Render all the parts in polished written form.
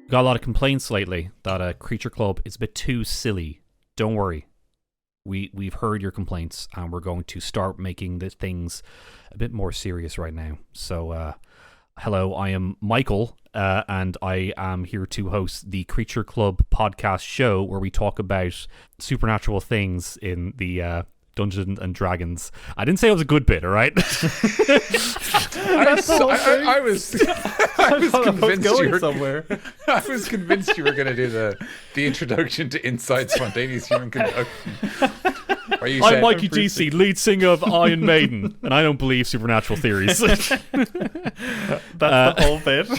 Got a lot of complaints lately that Creature Club is a bit too silly. Don't worry. We've heard your complaints, and we're going to start making the things a bit more serious right now. So, hello, I am Michael, and I am here to host the Creature Club podcast show where we talk about supernatural things in the Dungeons and Dragons. I didn't say it was a good bit, all right? I was convinced you were somewhere. I was convinced you were going to do the introduction to Inside Spontaneous Human Conduction. I'm Mikey GC, lead singer of Iron Maiden, and I don't believe supernatural theories. That's the whole bit.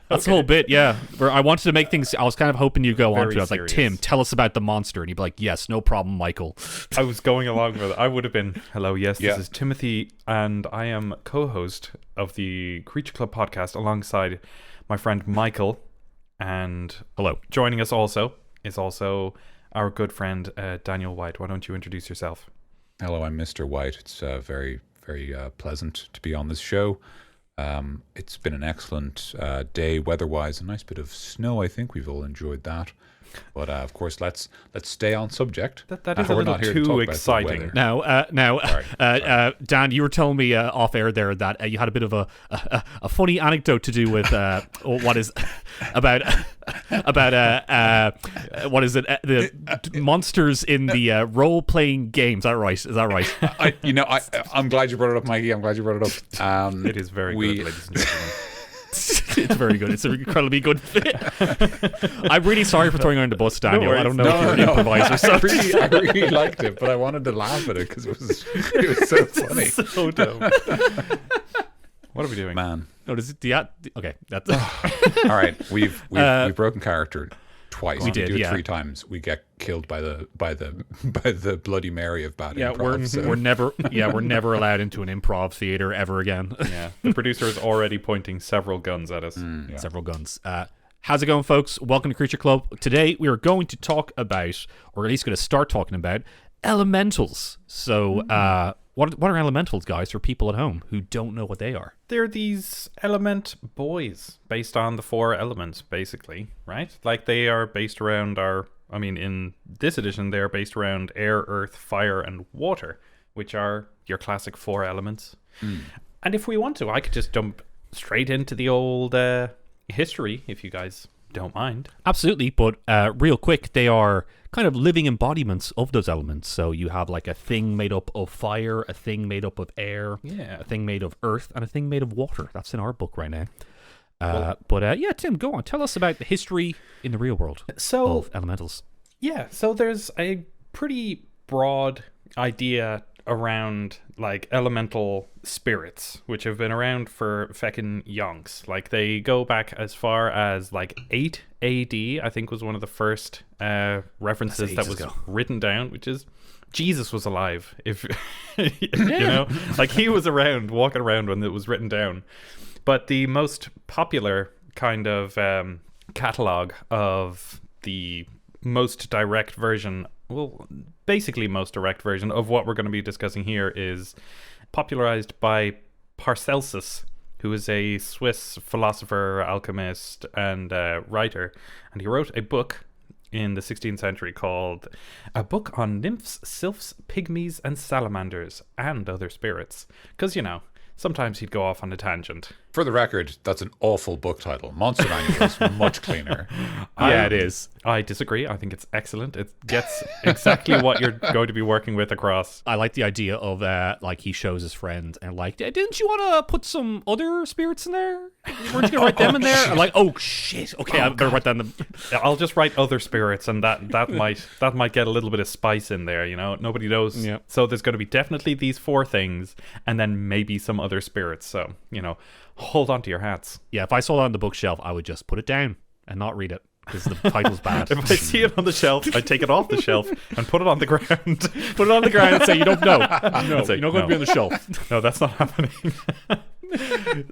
That's the whole bit, yeah. Where I wanted to make things. I was kind of hoping you'd go on to it. I was like, serious. Tim, tell us about the monster, and you'd be like, yes, no problem, Michael. I was going along with it. I would have been, hello, yes, Yeah. this is Timothy, and I am co-host of the Creature Club podcast alongside my friend Michael. And Hello. joining us also is also our good friend Daniel White. Why don't you introduce yourself? Hello, I'm Mr. White. It's very, very pleasant to be on this show. It's been an excellent day weather-wise. A nice bit of snow, I think. We've all enjoyed that. But of course, let's stay on subject. That is a We're little not here to too talk about the exciting. weather. Now, Dan, you were telling me off air there that you had a bit of a funny anecdote to do with what is about what is it? The monsters in the role-playing games. Is that right? Is that right? I'm glad you brought it up, Mikey. I'm glad you brought it up. It is very good, ladies and gentlemen. It's very good. It's an incredibly good fit. I'm really sorry for throwing you under the bus, Daniel. I don't know if you're an improviser. So. I really liked it, but I wanted to laugh at it because it was so funny. So dumb. What are we doing? Man. No, does it? Okay, that's All right, we've broken character twice. We did, do it yeah. 3 times. We get killed by the Bloody Mary of bad yeah. improv. We're never allowed into an improv theater ever again. Yeah, the producer is already pointing several guns at us. Yeah. Several guns. How's it going, folks? Welcome to Creature Club. Today we are going to talk about, or at least going to start talking about, elementals. So, what are elementals, guys, for people at home who don't know what they are? They're these element boys based on the 4 elements, basically, right? Like they are based around in this edition, they are based around air, earth, fire, and water, which are your classic 4 elements. And if we want to, I could just jump straight into the old history, if you guys don't mind. Absolutely, but real quick, they are kind of living embodiments of those elements. So you have like a thing made up of fire, a thing made up of air, a thing made of earth, and a thing made of water. That's in our book right now. But Tim, go on. Tell us about the history in the real world of elementals. Yeah, so there's a pretty broad idea around like elemental spirits, which have been around for feckin' yonks. Like they go back as far as like 8 AD, I think was one of the first references that was written down, which is Jesus was alive. If you know, like he was around, walking around when it was written down. But the most popular kind of catalog of the most direct version, basically most direct version of what we're going to be discussing here is popularized by Paracelsus, who is a Swiss philosopher, alchemist, and writer. And he wrote a book in the 16th century called A Book on Nymphs, Sylphs, Pygmies, and Salamanders, and Other Spirits. Because, sometimes he'd go off on a tangent. For the record, that's an awful book title. Monster Manual is much cleaner. Yeah, it is. I disagree. I think it's excellent. It gets exactly what you're going to be working with across. I like the idea of like he shows his friend and like, didn't you want to put some other spirits in there? Weren't you gonna write them in there? I'm like, oh shit. Okay, I better write down I'll just write other spirits, and that might get a little bit of spice in there. Nobody knows. Yeah. So there's going to be definitely these 4 things, and then maybe some other spirits. So hold on to your hats. Yeah, if I saw that on the bookshelf, I would just put it down and not read it because the title's bad. If I see it on the shelf, I take it off the shelf and put it on the ground. Put it on the ground and say, you don't know. No, say, you're not going to be on the shelf. No, that's not happening.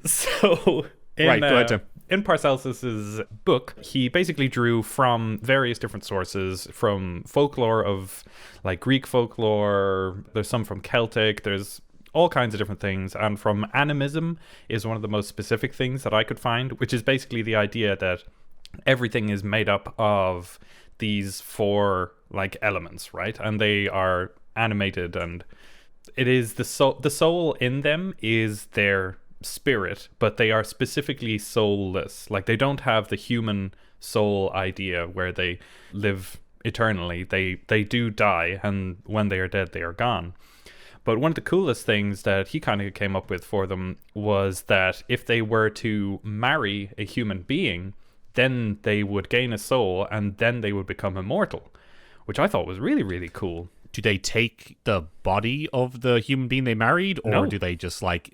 So, Right, go ahead, Tim. In Paracelsus's book, he basically drew from various different sources, from folklore of like Greek folklore, there's some from Celtic, there's all kinds of different things, and from animism is one of the most specific things that I could find, which is basically the idea that everything is made up of these 4 like elements, right? And they are animated, and it is the soul in them is their spirit, but they are specifically soulless. Like, they don't have the human soul idea where they live eternally. They do die, and when they are dead, they are gone. But one of the coolest things that he kind of came up with for them was that if they were to marry a human being, then they would gain a soul, and then they would become immortal, which I thought was really, really cool. Do they take the body of the human being they married, or No. do they just like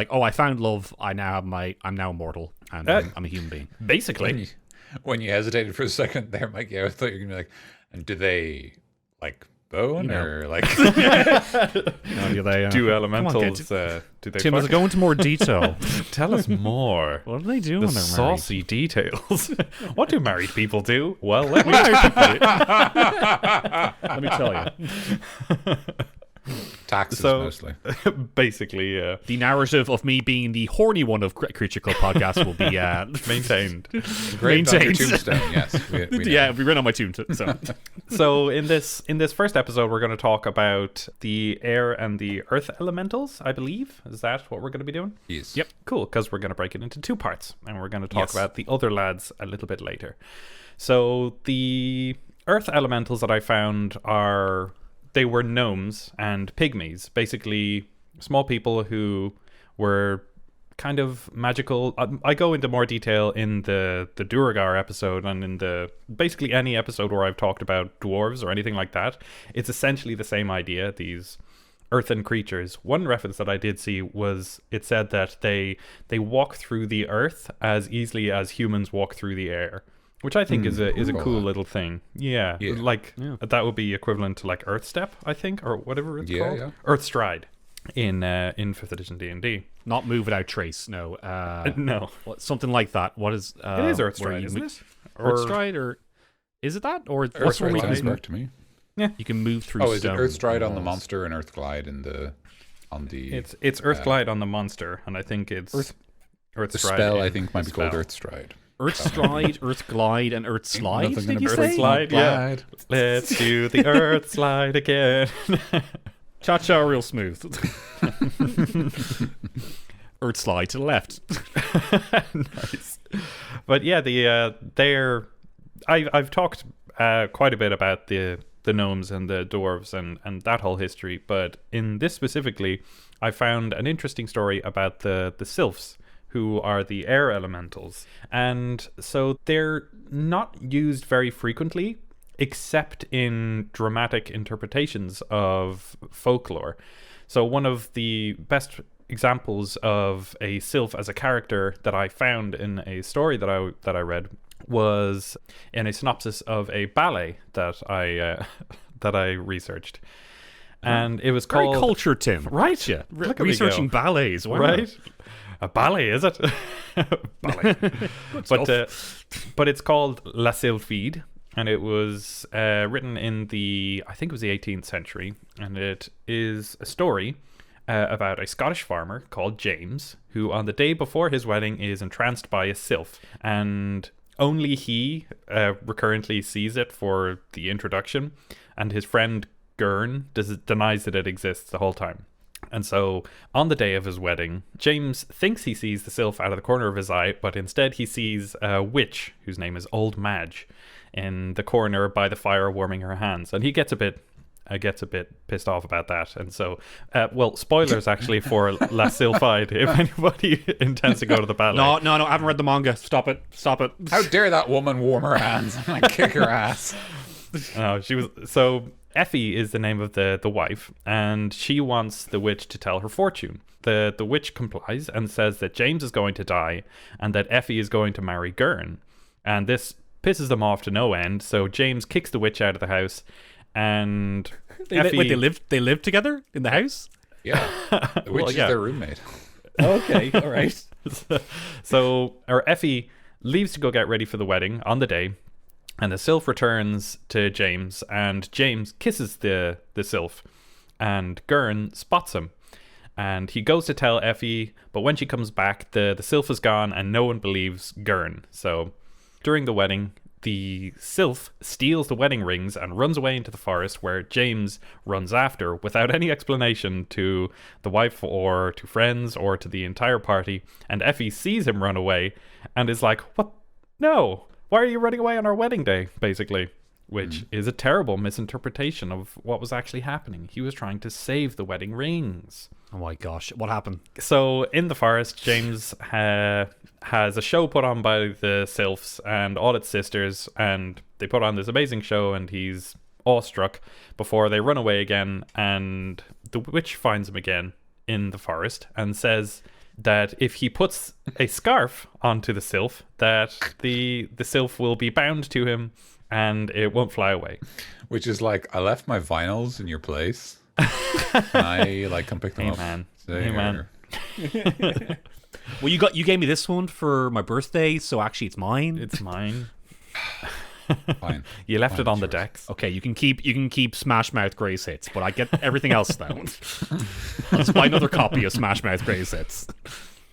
oh, I found love, I'm now immortal, and I'm a human being. Basically. When you hesitated for a second there, Mikey, I thought you were gonna be like, and do they like bone or like? Do they, Do Come elementals? on, Do they? Tim, let's fuck? go into more detail. Tell us more. What do they do The when they're married? saucy details. What do married people do? Well, let me Let me tell you. Taxes So- mostly. basically The narrative of me being the horny one of Creature Club podcast will be maintained. Great on your maintained. tombstone. Yes. We know. yeah, we ran on my tune. So So in this first episode, we're going to talk about the air and the earth elementals. I believe, is that what we're going to be doing? Yes. Yep. Cool, because we're going to break it into 2 parts, and we're going to talk Yes. about the other lads a little bit later. So the earth elementals that I found they were gnomes and pygmies, basically small people who were kind of magical. I go into more detail in the Duragar episode, and in the basically any episode where I've talked about dwarves or anything like that. It's essentially the same idea, these earthen creatures. One reference that I did see was it said that they walk through the earth as easily as humans walk through the air, which I think is a cool little thing. Yeah, Yeah. like that would be equivalent to like Earth Step, I think, or whatever it's called. Yeah. Earth Stride in 5th edition D&D. not move without trace. No. No, Something like that. What is? it is Earth where Stride, you isn't mo- it? Earth Stride, or is it that? Or Earth what's when we Stride sounds can correct to me. you can move through? Oh, is it stone Earth Stride on the walls. monster and Earth Glide on the It's Earth Glide on the monster, and I think it's Earth the Stride. spell? in I think might the be called spell. Earth Stride. Earth Stride, Earth Glide, and Earth Slide. Nothing Did gonna you break say? Earth Slide, yeah. Glide. Let's do the Earth Slide again. Cha cha, real smooth. Earth Slide to the left. Nice. But yeah, I've talked quite a bit about the gnomes and the dwarves and that whole history, but in this specifically, I found an interesting story about the sylphs, who are the air elementals. And so they're not used very frequently, except in dramatic interpretations of folklore. So one of the best examples of a sylph as a character that I found in a story that I read was in a synopsis of a ballet that I researced. And it was Very called cultured, Tim. Right? Yeah. Look at me Researching go. ballets. Wow. Right? A ballet, is it? Ballet. But it's called La Sylphide, and it was written in I think it was the 18th century, and it is a story about a Scottish farmer called James, who on the day before his wedding is entranced by a sylph, and only he recurrently sees it for the introduction, and his friend Gurn denies that it exists the whole time. And so, on the day of his wedding, James thinks he sees the sylph out of the corner of his eye, but instead he sees a witch, whose name is Old Madge, in the corner by the fire warming her hands. And he gets a bit pissed off about that. And so, spoilers actually for La Sylphide, if anybody intends to go to the ballet. No, I haven't read the manga. Stop it. How dare that woman warm her hands and like kick her ass? No, she was so. Effie is the name of the wife, and she wants the witch to tell her fortune. The witch complies and says that James is going to die and that Effie is going to marry Gurn. And this pisses them off to no end, so James kicks the witch out of the house, and Effie... Wait, they live together in the house? Yeah, the witch is their roommate. Okay, all right. Effie leaves to go get ready for the wedding on the day, and the sylph returns to James, and James kisses the sylph, and Gurn spots him. And he goes to tell Effie, but when she comes back, the sylph is gone, and no one believes Gurn. So during the wedding, the sylph steals the wedding rings and runs away into the forest, where James runs after without any explanation to the wife or to friends or to the entire party. And Effie sees him run away and is like, "What? No! Why are you running away on our wedding day?" Basically, which is a terrible misinterpretation of what was actually happening. He was trying to save the wedding rings. Oh my gosh, what happened? So in the forest, James has a show put on by the sylphs and all its sisters, and they put on this amazing show, and he's awestruck before they run away again. And the witch finds him again in the forest and says that if he puts a scarf onto the sylph, that the sylph will be bound to him and it won't fly away. Which is like, I left my vinyls in your place. Can I like come pick them up? Man. Say, Hey, man. Well, you gave me this one for my birthday, so actually it's mine. It's mine. Fine. You left it on the yours. decks. Okay, you can keep Smash Mouth Grey's Hits, but I get everything else now. I'll just buy another copy of Smash Mouth Grey's Hits.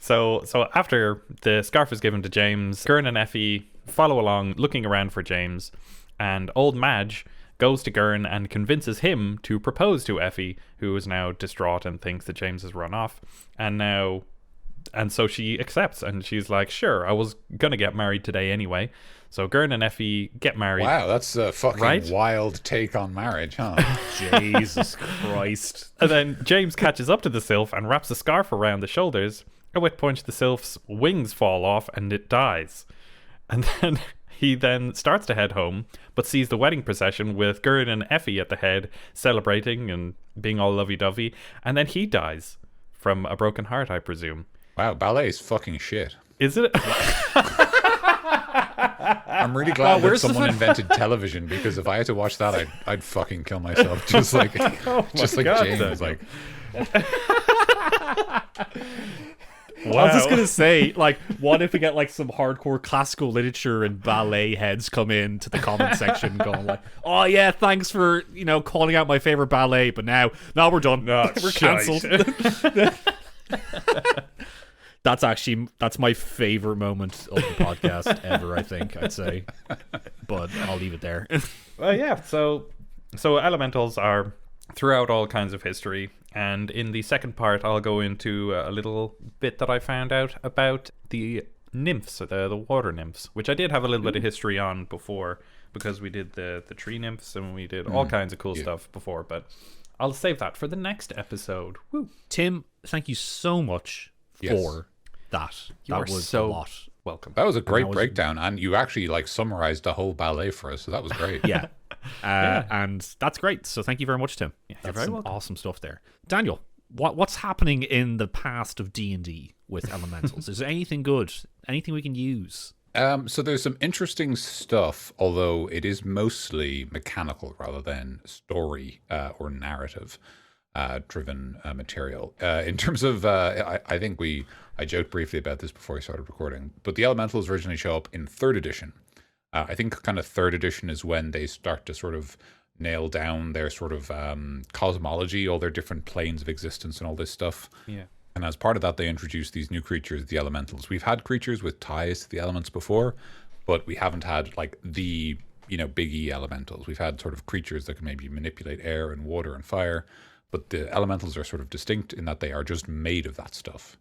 So after the scarf is given to James, Gurn and Effie follow along looking around for James, and old Madge goes to Gurn and convinces him to propose to Effie, who is now distraught and thinks that James has run off. And so she accepts, and she's like, "Sure, I was gonna get married today anyway." So Gurn and Effie get married. Wow, that's a fucking Right? wild take on marriage, huh? Jesus Christ. And then James catches up to the sylph and wraps a scarf around the shoulders, at which point the sylph's wings fall off and it dies. And then he then starts to head home, but sees the wedding procession with Gurn and Effie at the head, celebrating and being all lovey-dovey, and then he dies from a broken heart, I presume. Wow, ballet is fucking shit. Is it? I'm really glad that where's the someone invented television, because if I had to watch that, I'd fucking kill myself. Just like, just like God, James, Daniel. like. I was just gonna say, like, what if we get like some hardcore classical literature and ballet heads come in to the comment section, going like, "Oh yeah, thanks for calling out my favorite ballet, but now we're done. We're cancelled." That's my favorite moment of the podcast ever, I think, I'd say. But I'll leave it there. Yeah, so elementals are throughout all kinds of history, and in the second part I'll go into a little bit that I found out about the nymphs, the water nymphs, which I did have a little bit of history on before, because we did the tree nymphs and we did all kinds of cool stuff before, but I'll save that for the next episode. Woo. Tim, thank you so much for that. You that are was so a lot. welcome. That was a great that was- breakdown, and you actually like summarized the whole ballet for us, so that was great. Yeah. And that's great. So thank you very much, Tim. you're That's very some welcome. awesome stuff there. Daniel, what's happening in the past of D&D with Elementals? Is there anything good? Anything we can use? So there's some interesting stuff, although it is mostly mechanical rather than story or narrative driven material. In terms of, I think I joked briefly about this before we started recording, but the Elementals originally show up in 3rd edition. I think kind of 3rd edition is when they start to sort of nail down their sort of cosmology, all their different planes of existence and all this stuff. Yeah. And as part of that, they introduced these new creatures, the Elementals. We've had creatures with ties to the elements before, but we haven't had like the, big E Elementals. We've had sort of creatures that can maybe manipulate air and water and fire, but the Elementals are sort of distinct in that they are just made of that stuff,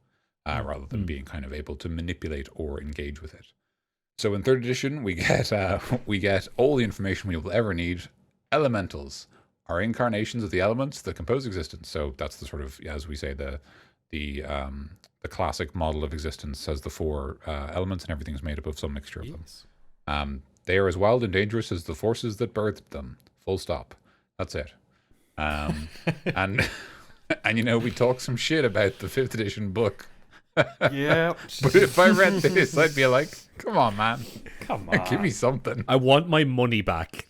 rather than being kind of able to manipulate or engage with it. So in 3rd edition, we get all the information we will ever need. Elementals are incarnations of the elements that compose existence. So that's the sort of, as we say, the classic model of existence has the 4 elements, and everything's made up of some mixture of them. They are as wild and dangerous as the forces that birthed them. Full stop. That's it. And we talk some shit about the 5th edition book. Yeah. But if I read this, I'd be like, come on, man. Come on. Give me something. I want my money back.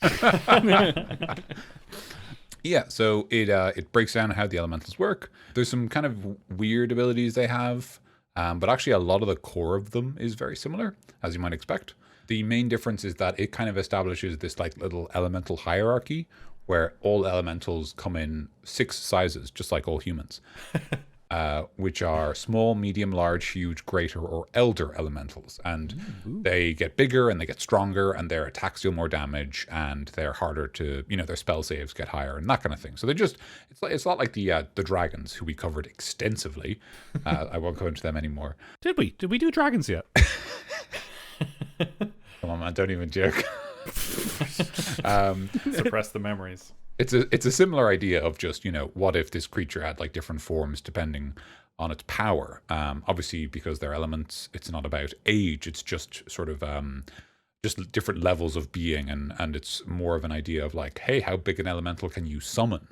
Yeah, so it breaks down how the elementals work. There's some kind of weird abilities they have, but actually a lot of the core of them is very similar, as you might expect. The main difference is that it kind of establishes this like little elemental hierarchy where all elementals come in 6 sizes, just like all humans. which are small, medium, large, huge, greater, or elder elementals. And they get bigger and they get stronger, and their attacks deal more damage, and they're harder to, their spell saves get higher and that kind of thing. So they're just, it's not like the dragons, who we covered extensively. I won't go into them anymore. Did we? Did we do dragons yet? Come on, man, don't even joke. Suppress the memories. It's a similar idea of just, what if this creature had like different forms depending on its power. Obviously, because they're elements, it's not about age. It's just sort of just different levels of being, and it's more of an idea of like, hey, how big an elemental can you summon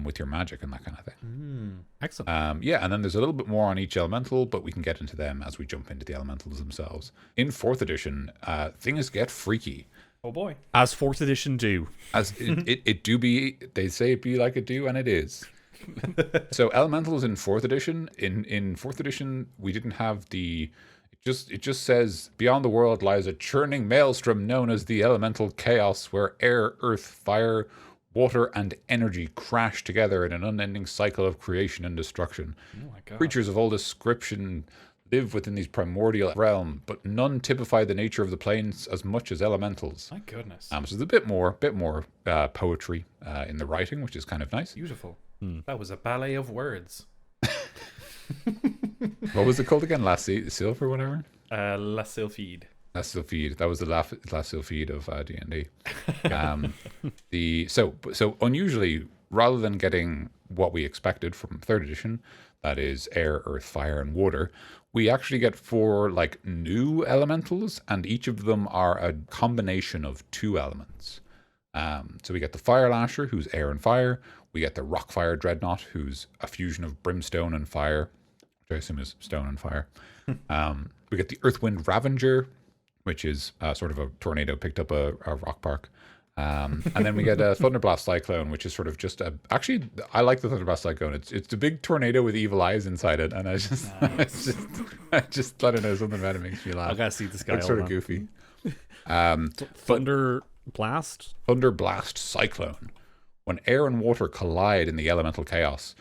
with your magic and that kind of thing. Excellent. Yeah, and then there's a little bit more on each elemental, but we can get into them as we jump into the elementals themselves. In 4th edition, things get freaky. Oh boy. As 4th edition do. As it do be, they say it be like it do, and it is. So elementals in 4th edition, in 4th edition, we didn't have it just says, beyond the world lies a churning maelstrom known as the elemental chaos, where air, earth, fire, water, and energy crash together in an unending cycle of creation and destruction. Oh my God. Creatures of all description live within these primordial realm, but none typify the nature of the planes as much as elementals. My goodness. So there's a bit more poetry in the writing, which is kind of nice. Beautiful. That was a ballet of words. What was it called again? La Sylph or whatever? La Sylphide. La Sylphide. That was the La Sylphide of D&D. So unusually, rather than getting what we expected from 3rd edition, that is air, earth, fire, and water, we actually get 4 like new elementals, and each of them are a combination of 2 elements. So we get the Fire Lasher, who's air and fire. We get the Rockfire Dreadnought, who's a fusion of brimstone and fire, which I assume is stone and fire. We get the Earthwind Ravager, which is sort of a tornado picked up a rock park. And then we get a Thunderblast Cyclone, which is sort of just actually, I like the Thunderblast Cyclone. It's a big tornado with evil eyes inside it, and I just I don't know, something about it makes me laugh. I gotta see this guy. It's sort of goofy. Thunderblast Cyclone. When air and water collide in the elemental chaos,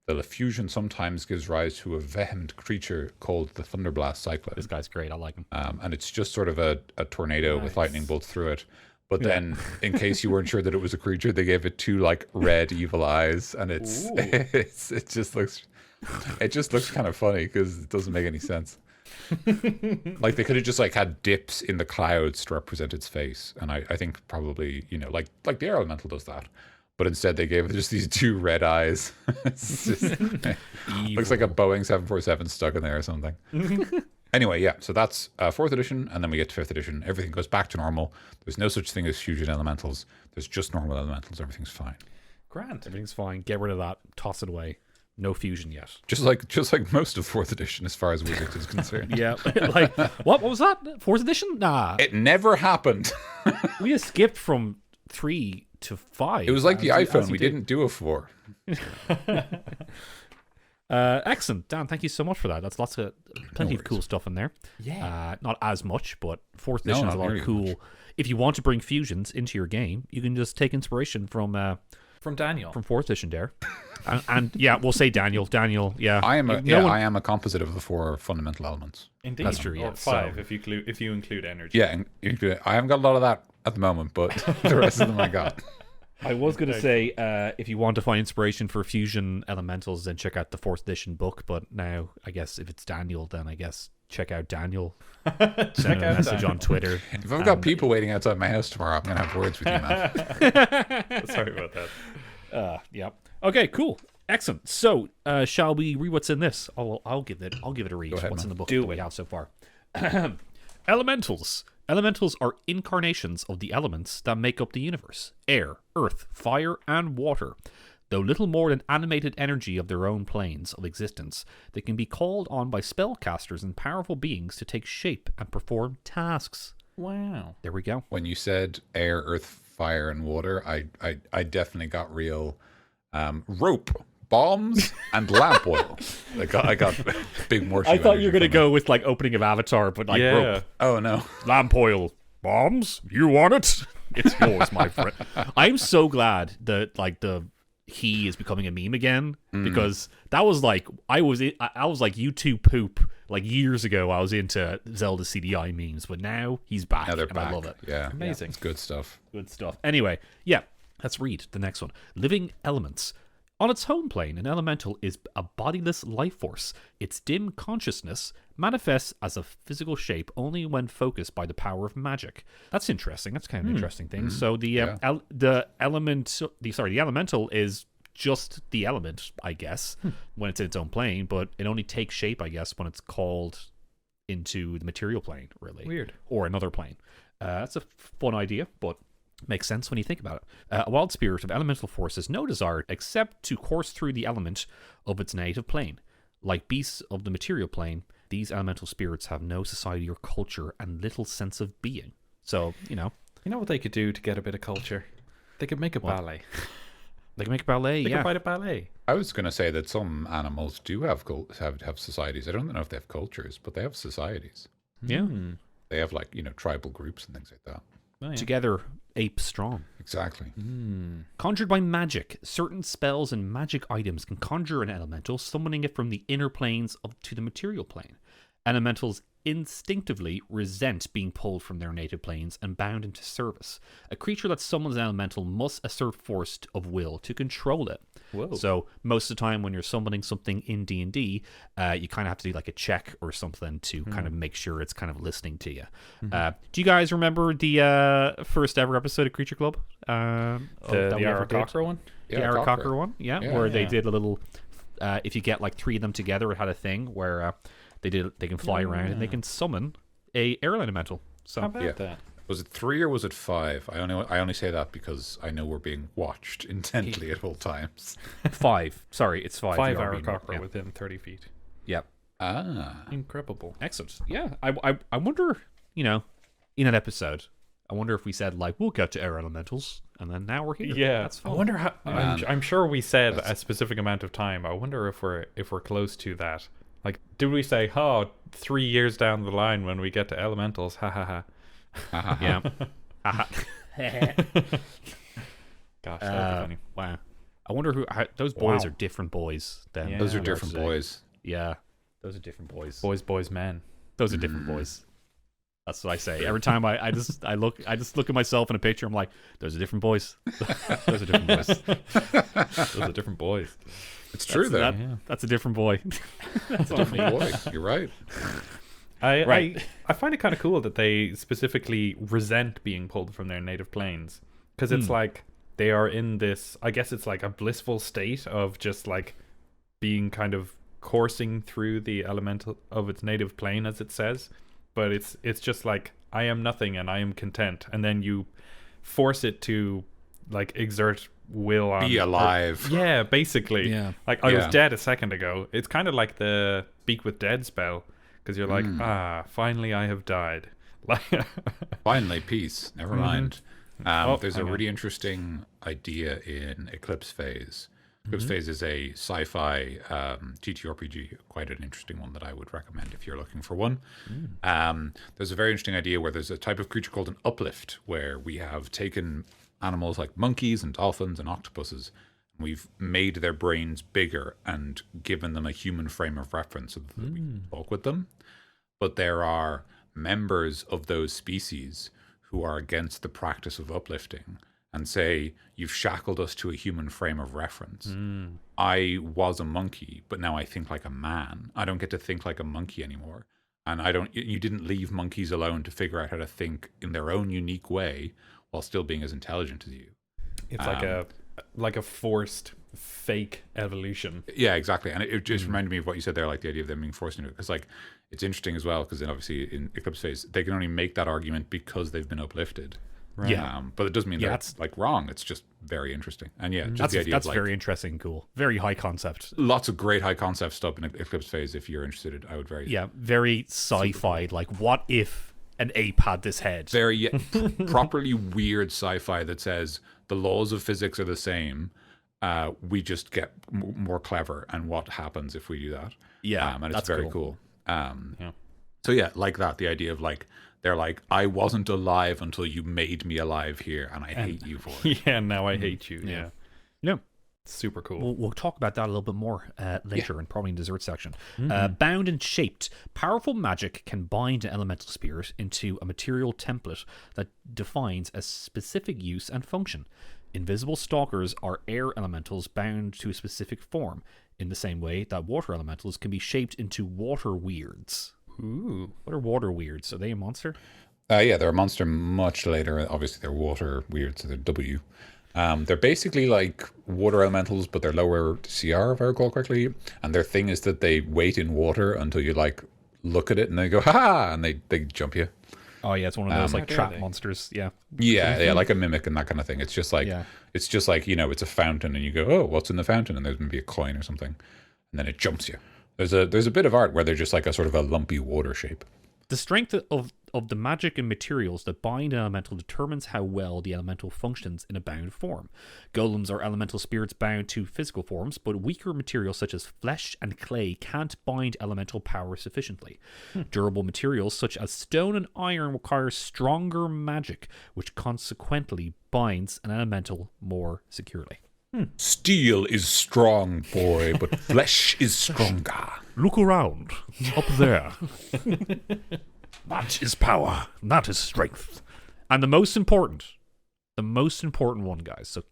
the fusion sometimes gives rise to a vehement creature called the Thunderblast Cyclone. This guy's great. I like him. And it's just sort of a tornado with lightning bolts through it. But then, in case you weren't sure that it was a creature, they gave it 2 like red evil eyes, and it just looks kind of funny because it doesn't make any sense. Like they could have just like had dips in the clouds to represent its face, and I think probably like the air elemental does that, but instead they gave it just these 2 red eyes. It's just looks like a Boeing 747 stuck in there or something. Anyway, yeah, so that's 4th edition, and then we get to 5th edition. Everything goes back to normal. There's no such thing as fusion elementals. There's just normal elementals. Everything's fine. Grand. Everything's fine. Get rid of that. Toss it away. No fusion yet. Just like most of 4th edition, as far as Wizards is concerned. Yeah, like what was that? 4th edition? Nah, It never happened. we just skipped from 3 to 5. It was like the iPhone. We did. didn't do a 4. Excellent, Dan. Thank you so much for that. That's plenty of cool stuff in there. Yeah. Not as much, but 4th edition has a lot of nearly cool. much. If you want to bring fusions into your game, you can just take inspiration from Daniel. from 4th edition there. and yeah, we'll say Daniel. Yeah, I am a composite of the 4 fundamental elements. Indeed. That's true, yeah. Or 5 if you include energy. Yeah, and I haven't got a lot of that at the moment, but the rest of them I got. I was going to say, if you want to find inspiration for fusion elementals, then check out the 4th edition book. But now, I guess if it's Daniel, then I guess check out Daniel. Send a message on Twitter. If I've got people waiting outside my house tomorrow, I'm going to have words with you, man. Sorry about that. Yeah. Okay. Cool. Excellent. So, shall we read what's in this? I'll give it a read. Go ahead, What's man. in the book Do that we it. have so far? Elementals. Elementals are incarnations of the elements that make up the universe: air, earth, fire, and water. Though little more than animated energy of their own planes of existence, they can be called on by spellcasters and powerful beings to take shape and perform tasks. Wow. There we go. When you said air, earth, fire, and water, I definitely got real rope, bombs, and lamp oil. I got big more. I thought you were going to go with like opening of Avatar, but like rope, Oh no. lamp oil, bombs. You want it? It's yours, my friend. I'm so glad that like the he is becoming a meme again, because that was like I was like YouTube poop like years ago. I was into Zelda CDI memes, but now he's back, Now they're and back. I love it. Yeah, Amazing. It's good stuff. Good stuff. Anyway, yeah, let's read the next one. Living elements. On its home plane, an elemental is a bodiless life force. Its dim consciousness manifests as a physical shape only when focused by the power of magic. That's interesting. That's kind of an interesting thing. So the elemental is just the element, I guess, when it's in its own plane, but it only takes shape, I guess, when it's called into the material plane, really. Weird. Or another plane. That's a fun idea, but makes sense when you think about it. A wild spirit of elemental force has no desire except to course through the element of its native plane. Like beasts of the material plane, these elemental spirits have no society or culture and little sense of being. So, You know what they could do to get a bit of culture? They could make a ballet. they can make a ballet, They yeah. could fight a ballet. I was going to say that some animals do have societies. I don't know if they have cultures, but they have societies. Yeah. They have tribal groups and things like that. Oh, yeah. Together, ape strong. Exactly. Conjured by magic, certain spells and magic items can conjure an elemental, summoning it from the inner planes to the material plane. Elementals instinctively resent being pulled from their native planes and bound into service. A creature that summons an elemental must assert force of will to control it. Whoa. So most of the time when you're summoning something in D&D, you kind of have to do like a check or something to kind of make sure it's kind of listening to you. Do you guys remember the first ever episode of Creature Club? The that we ever did? Aarakocra one? The Aarakocra one? Yeah, Yeah. where they did a little... if you get like 3 of them together, it had a thing where they can fly around and they can summon a air elemental. So How about Yeah. that? Was it 3 or was it 5? I only say that because I know we're being watched intently at all times. 5. Sorry, it's 5. 5 You are being- Aarakocra yeah. within 30 feet. Yep. Incredible. Excellent. Yeah, I wonder, in that episode, I wonder if we said like we'll get to air elementals, and then now we're here. Yeah, That's I fun. wonder how. Man. I'm sure we said a specific amount of time. I wonder if we're close to that. Like, did we say, 3 years down the line when we get to elementals? Ha ha ha. Yeah. Gosh, that would be funny. Wow. I wonder those boys Wow. are different boys than Yeah. Those are we different today. boys. Yeah, those are different boys. Boys, men. Those are different boys. That's what I say every time. I just look at myself in a picture. I'm like, those are different boys. Those are different boys. Those are different boys. It's true, though. That's a different boy. That's on me. Boy, you're right. I find it kind of cool that they specifically resent being pulled from their native planes, because it's like they are in this, I guess it's like a blissful state of just like being kind of coursing through the elemental of its native plane, as it says, but it's just like, I am nothing and I am content, and then you force it to like exert will on Be alive. yeah, basically. Yeah. Like, I was Yeah. dead a second ago. It's kind of like the Speak with Dead spell, because you're like, finally I have died. Like, Finally, peace. Never mind. There's a hang on. really interesting idea in Eclipse Phase. Eclipse Phase is a sci-fi TTRPG, quite an interesting one that I would recommend if you're looking for one. There's a very interesting idea where there's a type of creature called an uplift, where we have taken animals like monkeys and dolphins and octopuses, and we've made their brains bigger and given them a human frame of reference so that we can talk with them. But there are members of those species who are against the practice of uplifting and say, you've shackled us to a human frame of reference. I was a monkey, but now I think like a man. I don't get to think like a monkey anymore. And you didn't leave monkeys alone to figure out how to think in their own unique way while still being as intelligent as you. it's like a forced fake evolution. Yeah, exactly. And it just reminded me of what you said there, like the idea of them being forced into it. Because like, it's interesting as well, because then obviously in Eclipse Phase, they can only make that argument because they've been uplifted. Right. Yeah. But it doesn't mean Yeah, that's like wrong. It's just very interesting. And yeah, just That's the idea that's of like very interesting and cool. Very high concept. lots of great high concept stuff in Eclipse Phase. If you're interested, I would very Yeah, very sci-fi. Like, what if an ape had this head? very properly weird sci-fi that says the laws of physics are the same. We just get more clever, and what happens if we do that? Yeah, and it's that's very cool. cool. So yeah, like that. The idea of like they're like, I wasn't alive until you made me alive here, and I hate you for it. Yeah, now I hate you. Yeah. No, Super cool. We'll talk about that a little bit more later, and probably in the dessert section. Bound and shaped. Powerful magic can bind an elemental spirit into a material template that defines a specific use and function. Invisible stalkers are air elementals bound to a specific form, in the same way that water elementals can be shaped into water weirds. Ooh. What are water weirds? Are they a monster? Yeah, they're a monster much later. Obviously, they're water weird, so they're W. They're basically like water elementals, but they're lower CR, if I recall correctly. And their thing is that they wait in water until you like look at it and they go, ha! And they jump you. Oh yeah, it's one of those like trap they? monsters. Yeah. Yeah, like a mimic and that kind of thing. It's just like it's just like, it's a fountain and you go, oh, what's in the fountain? And there's maybe a coin or something, and then it jumps you. There's a bit of art where they're just like a sort of a lumpy water shape. The strength of the magic and materials that bind an elemental determines how well the elemental functions in a bound form. Golems are elemental spirits bound to physical forms, but weaker materials such as flesh and clay can't bind elemental power sufficiently. Durable materials such as stone and iron require stronger magic, which consequently binds an elemental more securely. Steel is strong, boy, but flesh is stronger. Look around. Up there. That is power. That is strength. And the most important one, guys. So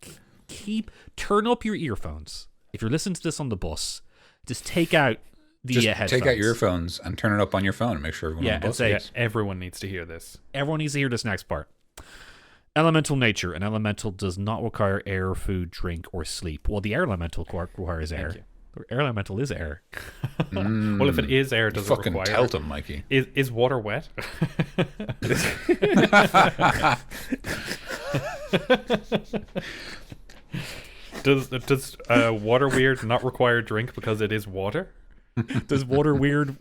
turn up your earphones. If you're listening to this on the bus, just take out the headphones. Take out your earphones and turn it up on your phone and make sure everyone on the bus is. Everyone needs to hear this. Everyone needs to hear this next part. Elemental nature. An elemental does not require air, food, drink, or sleep. Well, the air elemental requires air. Air elemental is air. Well, if it is air, does it require? Tell them, Mikey. Is water wet? Does water weird not require drink because it is water? Does water weird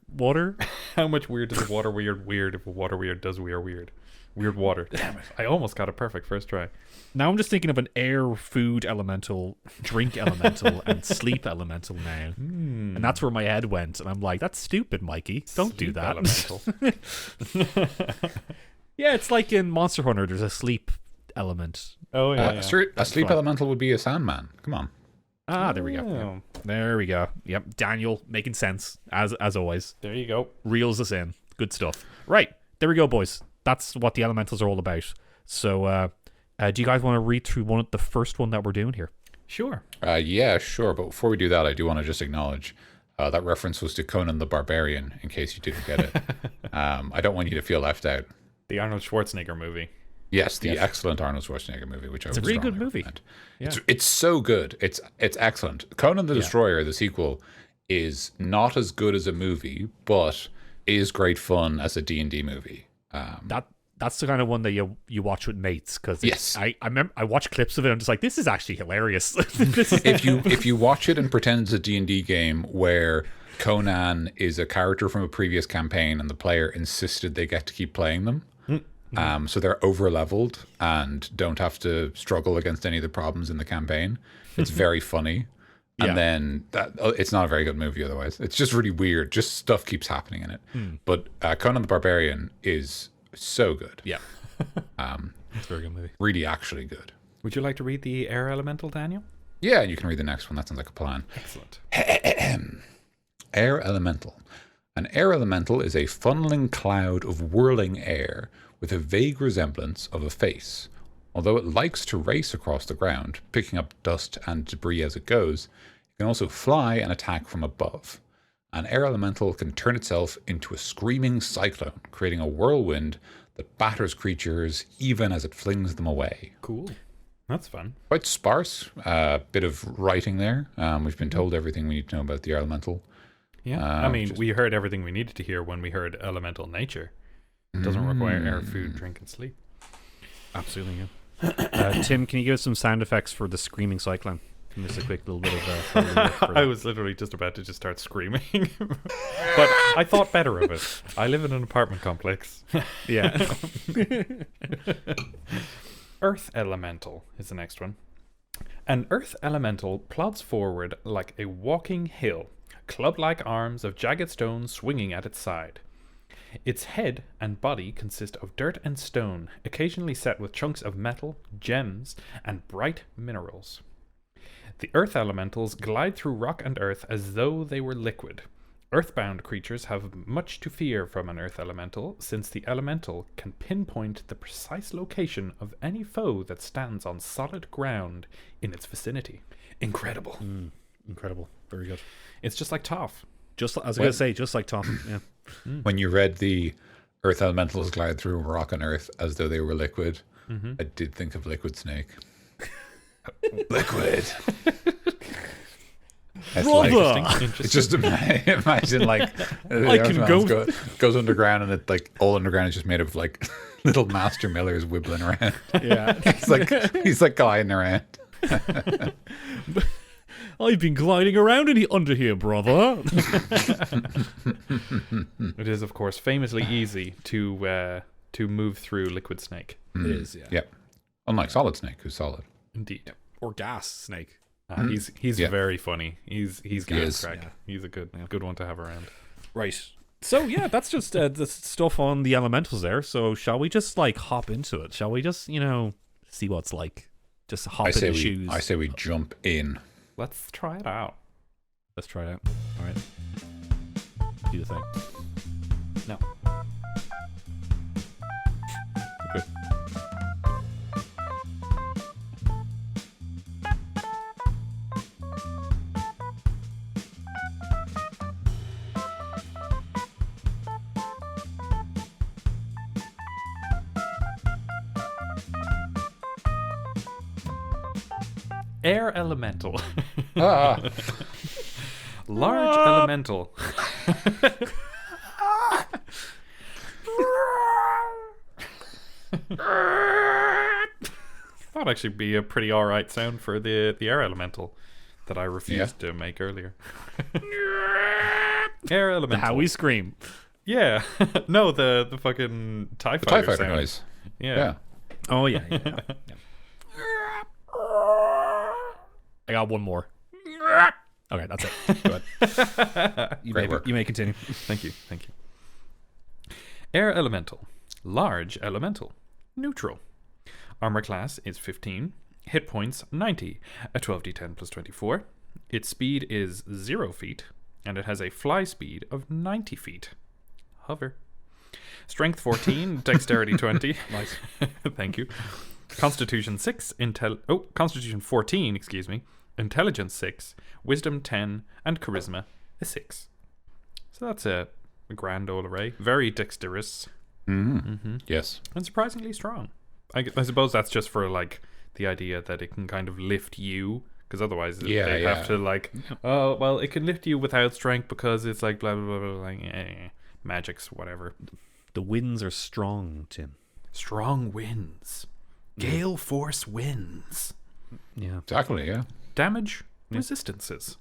water? How much weird does water weird if water weird does weird? Weird water. Damn it. I almost got it perfect first try. Now I'm just thinking of an air, food elemental, drink elemental, and sleep elemental now. And that's where my head went. And I'm like, that's stupid, Mikey. Don't do that. Elemental. Yeah, it's like in Monster Hunter, there's a sleep element. Oh, yeah. A sleep elemental would be a Sandman. Come on. Ah, there we go. Yeah. There we go. Yep, Daniel making sense, as always. There you go. Reels us in. Good stuff. Right, there we go, boys. That's what the elementals are all about. So, do you guys want to read through the first one that we're doing here? Sure. Yeah, sure. But before we do that, I do want to just acknowledge that reference was to Conan the Barbarian, in case you didn't get it. I don't want you to feel left out. The Arnold Schwarzenegger movie. Yes, the excellent Arnold Schwarzenegger movie, which it's a really good movie. Yeah. It's so good. It's excellent. Conan the Destroyer, the sequel, is not as good as a movie, but is great fun as a D&D movie. That's the kind of one that you watch with mates, because yes, I remember I watch clips of it and I'm just like, this is actually hilarious. If you watch it and pretend it's a D&D game where Conan is a character from a previous campaign and the player insisted they get to keep playing them, so they're over leveled and don't have to struggle against any of the problems in the campaign. It's very funny. And then it's not a very good movie otherwise. It's just really weird. Just stuff keeps happening in it. But Conan the Barbarian is so good. Yeah. It's a very good movie. Really actually good. Would you like to read the air elemental, Daniel? Yeah, you can read the next one. That sounds like a plan. Excellent. Air elemental. An air elemental is a funneling cloud of whirling air with a vague resemblance of a face. Although it likes to race across the ground, picking up dust and debris as it goes, it can also fly and attack from above. An air elemental can turn itself into a screaming cyclone, creating a whirlwind that batters creatures even as it flings them away. Cool. That's fun. Quite sparse. Bit of writing there. We've been told everything we need to know about the air elemental. Yeah. We heard everything we needed to hear when we heard elemental nature. It doesn't require air, food, drink, and sleep. Absolutely, yeah. Tim, can you give us some sound effects for the screaming cyclone? Just a quick little bit of I was literally just about to just start screaming. But I thought better of it. I live in an apartment complex. Yeah. Earth elemental is the next one. An earth elemental plods forward like a walking hill, club-like arms of jagged stone swinging at its side. Its head and body consist of dirt and stone, occasionally set with chunks of metal, gems, and bright minerals. The earth elementals glide through rock and earth as though they were liquid. Earthbound creatures have much to fear from an earth elemental, since the elemental can pinpoint the precise location of any foe that stands on solid ground in its vicinity. Incredible. Incredible. Very good. It's just like Toph. Just I was going to say, just like Tom. Yeah. When you read the earth elementals glide through rock and earth as though they were liquid, I did think of Liquid Snake. Liquid. It's like, it's just imagine like I can go goes underground, and it like all underground is just made of like little Master Millers wibbling around. Yeah. he's like gliding around. I've been gliding around under here, brother. It is, of course, famously easy to move through Liquid Snake. It is, yeah. Yep. Unlike Solid Snake, who's solid. Indeed. Or gas snake. He's very funny. He's gas crack. Yeah. He's a good one to have around. Right. So yeah, that's just the stuff on the elementals there. So shall we just like hop into it? Shall we just see what it's like? Just hop in the shoes. I say we jump in. Let's try it out. Let's try it out. All right. Do the thing. No. Good. Air elemental. Ah. Large elemental. That'd actually be a pretty alright sound for the air elemental that I refused to make earlier. Air elemental. How we scream. Yeah. No, the fucking TIE Fighter, TIE Fighter sound. noise. Yeah. Oh yeah. I got one more. Okay, that's it. Go ahead. Great work. You may continue. Thank you. Air elemental. Large elemental. Neutral. Armor class is 15. Hit points 90 at 12d10 plus 24. Its speed is 0 feet, and it has a fly speed of 90 feet. Hover. Strength 14, dexterity 20. Nice. Thank you. Constitution 6, Constitution 14, excuse me. Intelligence 6, Wisdom 10, and Charisma a 6. So that's a grand old array. Very dexterous. Yes. And surprisingly strong. I suppose that's just for like the idea that it can kind of lift you, because otherwise they have to like, oh well, it can lift you without strength because it's like blah blah blah, blah like magics, whatever. The winds are strong, Tim. Strong winds. Gale force winds. Yeah. Exactly, yeah. Damage resistances.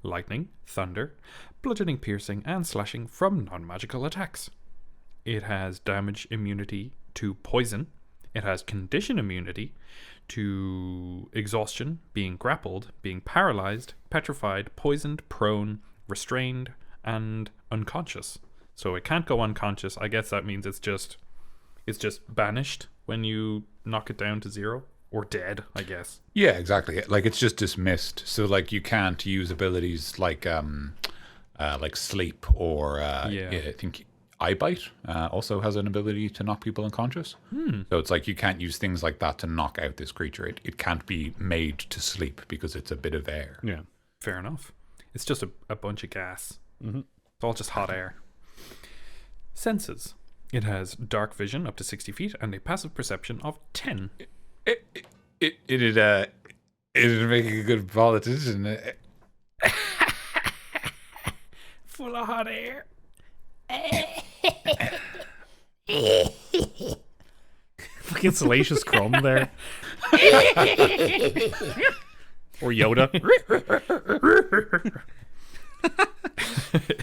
Lightning, thunder, bludgeoning, piercing, and slashing from non-magical attacks. It has damage immunity to poison. It has condition immunity to exhaustion, being grappled, being paralyzed, petrified, poisoned, prone, restrained, and unconscious. So it can't go unconscious. I guess that means it's just banished when you knock it down to 0. Or dead, I guess. Yeah, exactly. Like it's just dismissed. So like you can't use abilities like sleep or I think eye bite also has an ability to knock people unconscious. So it's like you can't use things like that to knock out this creature. It can't be made to sleep because it's a bit of air. Yeah. Fair enough. It's just a bunch of gas. It's all just hot air. Senses. It has dark vision up to 60 feet and a passive perception of 10. It'd make a good politician. Full of hot air. Fucking Salacious Crumb there. Or Yoda.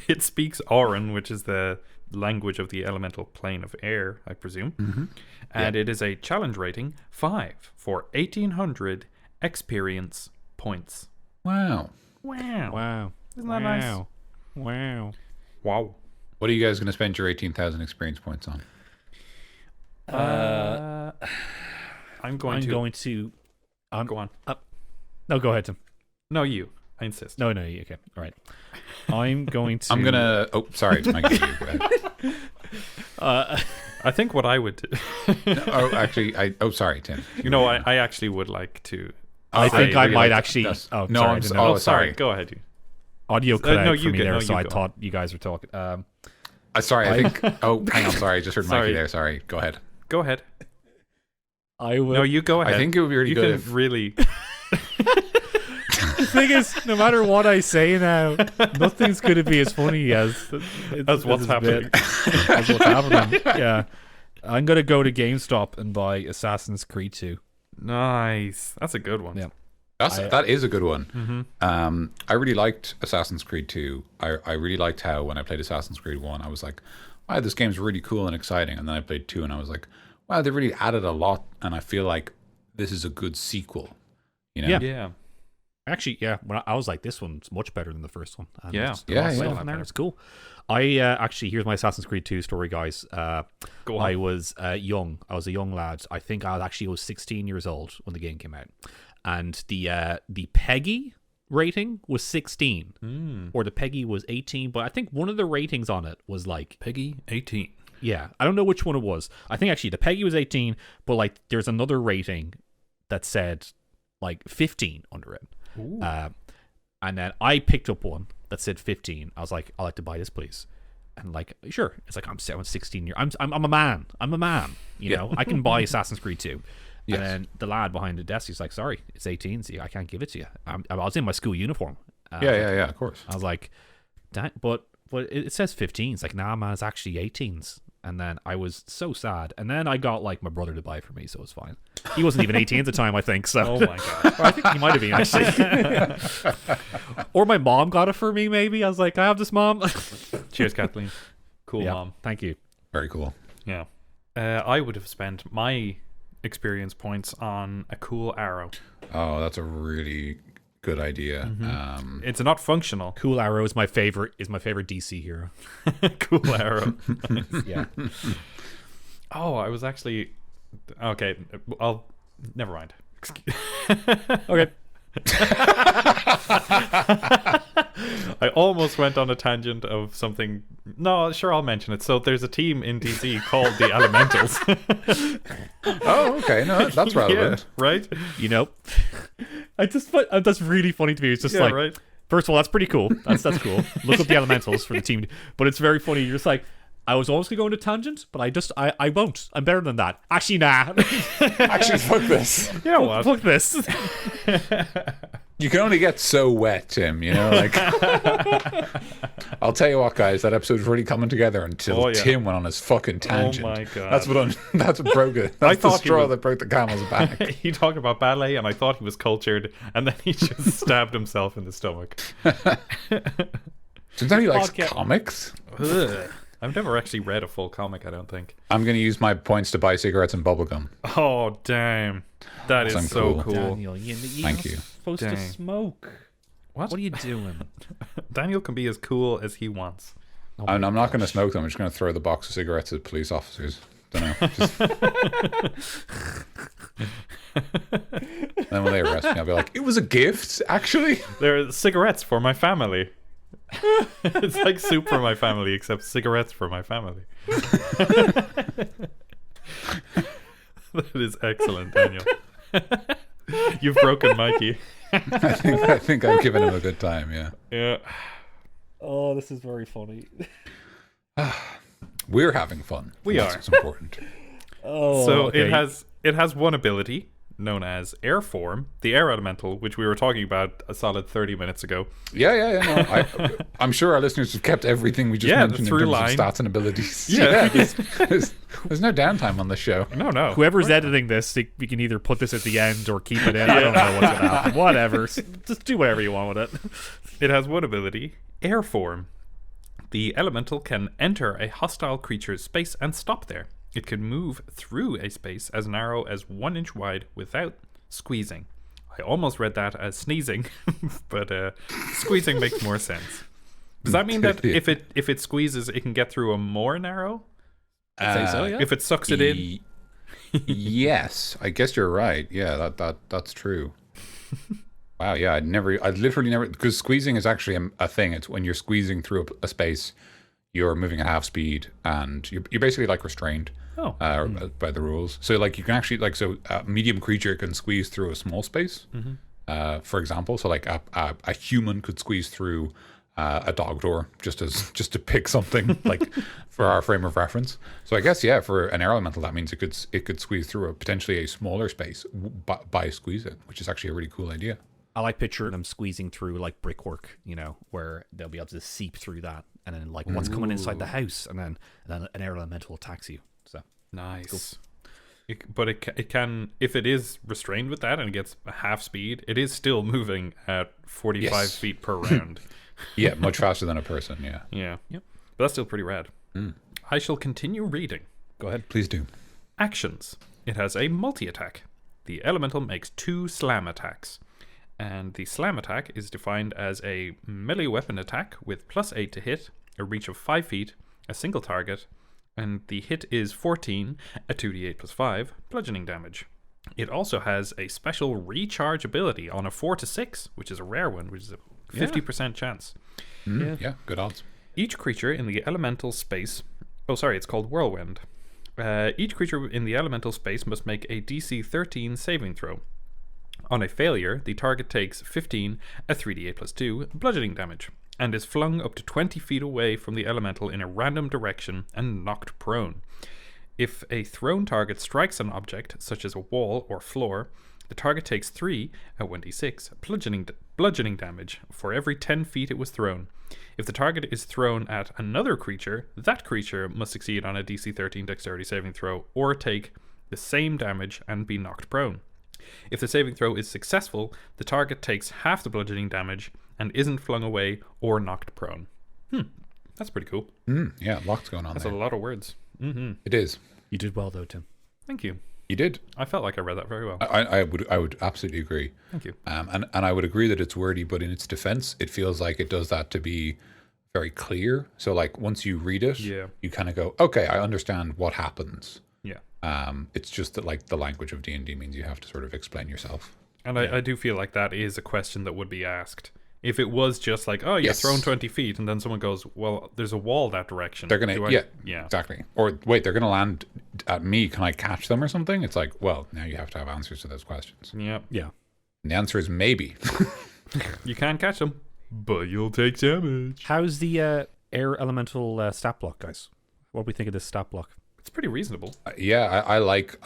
It speaks Auran, which is the language of the elemental plane of air, I presume. And it is a challenge rating 5 for 1,800 experience points. Wow. Wow. Isn't that nice? Wow. Wow. What are you guys going to spend your 18,000 experience points on? I'm going to. Go on. No, No, go ahead, Tim. No, you. I insist. No, okay, all right. I'm going to. I'm gonna. Oh, sorry, Mikey. You go ahead. I think what I would do. Oh, actually, sorry, Tim. I actually would like to. I think I really might like actually. that's- Oh, no, sorry, I I'm didn't so- know. oh, sorry. Go ahead, you. Audio cut out no, for you me go- there, no, so you I go. thought you guys were talking. Sorry, I think. Oh, hang on. Sorry, I just heard Sorry. Mikey there. Sorry. Go ahead. Go ahead. I will. No, you go ahead. I think it would be really you good can if. really. The thing is, no matter what I say now, nothing's going to be as funny as what's happening. As what's happening. Yeah, I'm going to go to GameStop and buy Assassin's Creed 2. Nice. That's a good one. Yeah. That is a good one. Mm-hmm. I really liked Assassin's Creed 2. I really liked how when I played Assassin's Creed 1, I was like, wow, this game's really cool and exciting. And then I played 2 and I was like, wow, they really added a lot. And I feel like this is a good sequel. You know? Yeah. Yeah. Actually, yeah, when I was like, this one's much better than the first one. And Yeah. there's a lot of Yeah, stuff yeah. in there. It's cool. I actually, here's my Assassin's Creed 2 story, guys. Go on. I was young. I was a young lad. I think I was 16 years old when the game came out. And the PEGI rating was 16. Or the PEGI was 18. But I think one of the ratings on it was like... Peggy 18. Yeah, I don't know which one it was. I think actually the PEGI was 18, but like there's another rating that said like 15 under it. And then I picked up one that said 15. I was like, I'd like to buy this, please. And like, sure. It's like I'm 16 years. I'm a man. I'm a man. You know, I can buy Assassin's Creed 2. Yes. And then the lad behind the desk, he's like, sorry, it's 18. So I can't give it to you. I was in my school uniform. Yeah, of course. I was like, but it says 15. It's like, nah, man, it's actually 18s. And then I was so sad. And then I got like my brother to buy it for me, so it was fine. He wasn't even 18 at the time, I think. So. Oh my god. Or I think he might have been actually. Or my mom got it for me. Maybe I was like, I have this, mom. Cheers, Kathleen. Cool, Yeah, mom. thank you. Very cool. Yeah. I would have spent my experience points on a cool arrow. Oh, that's a really good idea. It's not functional. Cool Arrow is my favorite. DC hero. Cool arrow. Yeah. Oh, I was actually okay. I'll never mind. Okay. I almost went on a tangent of something. No, sure, I'll mention it. So there's a team in DC called the Elementals. Oh, okay. No, that's relevant. Yeah, right? You know, that's really funny to me. It's just Yeah, like, right. first of all, that's pretty cool. That's cool. Look up the Elementals for the team. But it's very funny. You're just like, I was always going to go into tangent, but I won't. I'm better than that. Actually, nah. Actually, fuck this. You know what? Fuck this. You can only get so wet, Tim. You know, like. I'll tell you what, guys. That episode's really coming together until Oh, yeah. Tim went on his fucking tangent. my God. That's what broke it. That's the thought he straw was- that broke the camel's back. He talked about ballet, and I thought he was cultured, and then he just stabbed himself in the stomach. Turns out he likes Podcast. comics. Ugh. I've never actually read a full comic, I don't think. I'm going to use my points to buy cigarettes and bubblegum. Oh, damn. That is That's so cool. cool. Daniel, you're Thank you. supposed to Dang. smoke. What? What are you doing? Daniel can be as cool as he wants. I'm not going to smoke them. I'm just going to throw the box of cigarettes at police officers. Don't know. Just... then when they arrest me, I'll be like, it was a gift, actually. They're cigarettes for my family. It's like soup for my family, except cigarettes for my family. That is excellent, Daniel. You've broken Mikey. I think I've given him a good time, yeah. Yeah. Oh, this is very funny. We're having fun. We That's are. what's important. Oh, So okay. it has one ability known as Air Form, the air elemental, which we were talking about a solid 30 minutes ago. Yeah. No, I'm sure our listeners have kept everything we just Yeah, the mentioned in through terms line. of stats and abilities. Yeah. There's no downtime on this show. No. Whoever's editing this, we can either put this at the end or keep it in. I don't know what's going to happen. Whatever. Just do whatever you want with it. It has one ability, Air Form. The elemental can enter a hostile creature's space and stop there. It can move through a space as narrow as 1 inch wide without squeezing. I almost read that as sneezing, but squeezing makes more sense. Does that mean that if it squeezes, it can get through a more narrow? I'd say so, yeah. If it sucks it in? Yes, I guess you're right. Yeah, that's true. Wow, yeah, I'd literally never, because squeezing is actually a thing. It's when you're squeezing through a space, you're moving at half speed, and you're basically like restrained by the rules. So like you can actually a medium creature can squeeze through a small space, for example. So like a human could squeeze through a dog door, just to pick something like for our frame of reference. So I guess for an air elemental that means it could squeeze through potentially a smaller space by squeezing, which is actually a really cool idea. I like picturing them squeezing through like brickwork, where they'll be able to seep through that, and then like what's coming inside the house, and then an air elemental attacks you. So nice. Cool. But it can, if it is restrained with that and it gets half speed, it is still moving at 45 feet per round. Yeah, much faster than a person. Yeah. Yep. But that's still pretty rad. I shall continue reading. Go ahead, please do. Actions. It has a multi-attack. The elemental makes 2 slam attacks. And the slam attack is defined as a melee weapon attack with +8 to hit, a reach of 5 feet, a single target, and the hit is 14 at 2d8 plus 5, bludgeoning damage. It also has a special recharge ability on a 4 to 6, which is a rare one, which is a 50% chance. Yeah, good odds. Each creature in the elemental space... Oh, sorry, it's called Whirlwind. Each creature in the elemental space must make a DC 13 saving throw. On a failure, the target takes 15 at 3d8 plus 2 bludgeoning damage, and is flung up to 20 feet away from the elemental in a random direction and knocked prone. If a thrown target strikes an object, such as a wall or floor, the target takes 3 at 1d6 bludgeoning damage for every 10 feet it was thrown. If the target is thrown at another creature, that creature must succeed on a DC 13 dexterity saving throw or take the same damage and be knocked prone. If the saving throw is successful, the target takes half the bludgeoning damage and isn't flung away or knocked prone. That's pretty cool. Yeah, lots going on That's there. a lot of words. It is. you did well though, Tim. Thank you. You did. I felt like I read that very well. I would absolutely agree. Thank you. And I would agree that it's wordy, but in its defense, it feels like it does that to be very clear. So like once you read it, you kind of go, okay, I understand what happens. Yeah. It's just that like the language of D&D means you have to sort of explain yourself. And I do feel like that is a question that would be asked. If it was just like, oh, you're thrown 20 feet, and then someone goes, well, there's a wall that direction. They're going to, yeah, exactly. Or wait, they're going to land at me. Can I catch them or something? It's like, well, now you have to have answers to those questions. Yep. Yeah. And the answer is maybe. You can catch them, but you'll take damage. How's the air elemental stat block, guys? What do we think of this stat block? It's pretty reasonable. Yeah, I like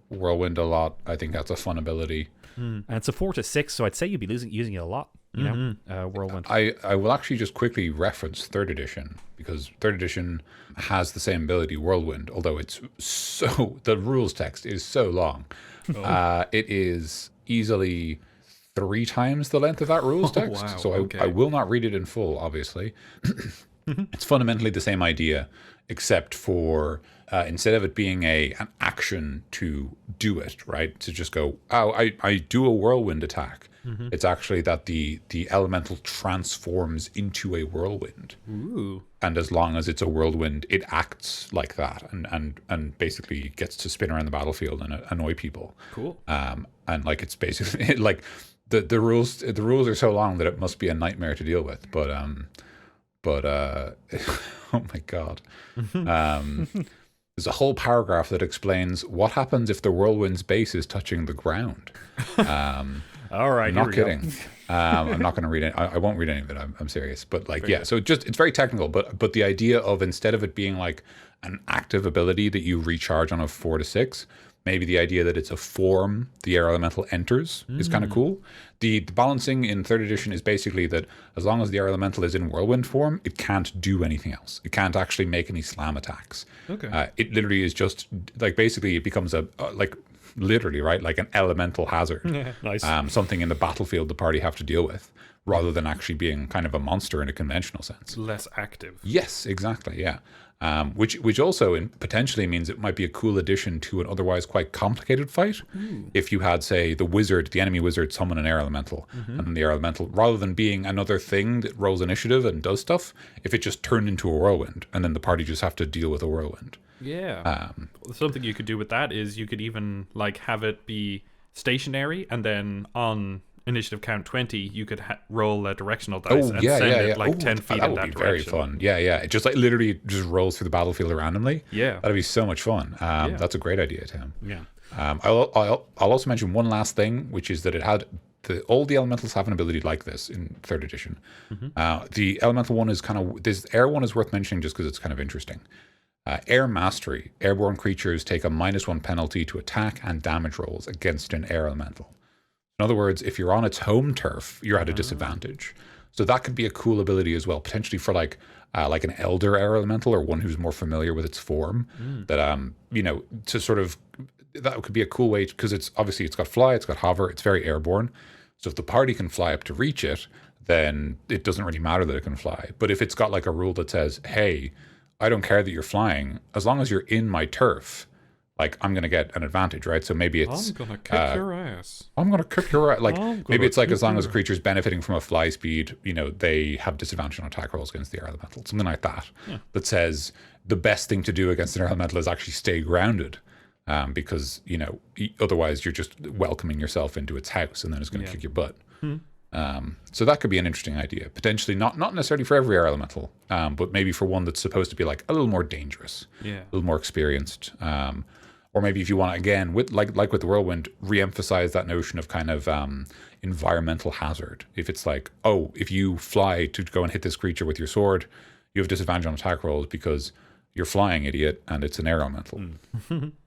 Whirlwind a lot. I think that's a fun ability. And it's a 4 to 6, so I'd say you'd be using it a lot. You know, Whirlwind. I will actually just quickly reference 3rd edition, because 3rd edition has the same ability, Whirlwind, although it's the rules text is so long. It is easily 3 times the length of that rules text. Wow, so I will not read it in full, obviously. It's fundamentally the same idea, except for instead of it being an action to do it, right? To just go, oh, I do a whirlwind attack. It's actually that the elemental transforms into a whirlwind. Ooh. And as long as it's a whirlwind, it acts like that and basically gets to spin around the battlefield and annoy people. Cool. And like it's basically like the rules are so long that it must be a nightmare to deal with. But oh my god. There's a whole paragraph that explains what happens if the whirlwind's base is touching the ground. All right, I'm not kidding. I'm not going to read it. I won't read any of it. I'm serious. But like, Very good. so it's very technical. But the idea of, instead of it being like an active ability that you recharge on a 4 to 6, maybe the idea that it's a form the air elemental enters is kind of cool. The balancing in 3rd edition is basically that as long as the air elemental is in whirlwind form, it can't do anything else. It can't actually make any slam attacks. Okay. It literally is just like, basically it becomes literally, right, like an elemental hazard. Yeah, nice. Something in the battlefield the party have to deal with, rather than actually being kind of a monster in a conventional sense. Less active. Yes, exactly, yeah. Which also potentially means it might be a cool addition to an otherwise quite complicated fight. If you had, say, the enemy wizard summon an air elemental, and then the air elemental, rather than being another thing that rolls initiative and does stuff, if it just turned into a whirlwind, and then the party just have to deal with a whirlwind. Yeah. Something you could do with that is you could even like have it be stationary, and then on initiative count 20, you could roll a directional dice and send it like 10 feet that in would that be direction. very fun. Yeah. It just like literally just rolls through the battlefield randomly. Yeah. That'd be so much fun. That's a great idea, Tim. Yeah. I'll also mention one last thing, which is that it had all the elementals have an ability like this in 3rd edition. The elemental one is kind of this air one is worth mentioning just because it's kind of interesting. Air mastery: airborne creatures take a -1 penalty to attack and damage rolls against an air elemental. In other words, if you're on its home turf, you're at a disadvantage. So that could be a cool ability as well, potentially for like an elder air elemental or one who's more familiar with its form. That to sort of, that could be a cool way, because it's got fly, it's got hover, it's very airborne. So if the party can fly up to reach it, then it doesn't really matter that it can fly. But if it's got like a rule that says, hey, I don't care that you're flying, as long as you're in my turf, like I'm going to get an advantage, right? So maybe it's I'm gonna kick your ass. I'm going to kick your ass. Like maybe it's like as long as a creature's benefiting from a fly speed, they have disadvantage on attack rolls against the air elemental, something like that. That says the best thing to do against an air elemental is actually stay grounded. Because otherwise you're just welcoming yourself into its house, and then it's going to kick your butt. So that could be an interesting idea, potentially not necessarily for every air elemental, but maybe for one that's supposed to be like a little more dangerous, a little more experienced, or maybe if you want to, again, with like with the whirlwind, re-emphasize that notion of kind of environmental hazard. If it's like, oh, if you fly to go and hit this creature with your sword, you have disadvantage on attack rolls because you're flying, idiot, and it's an air elemental.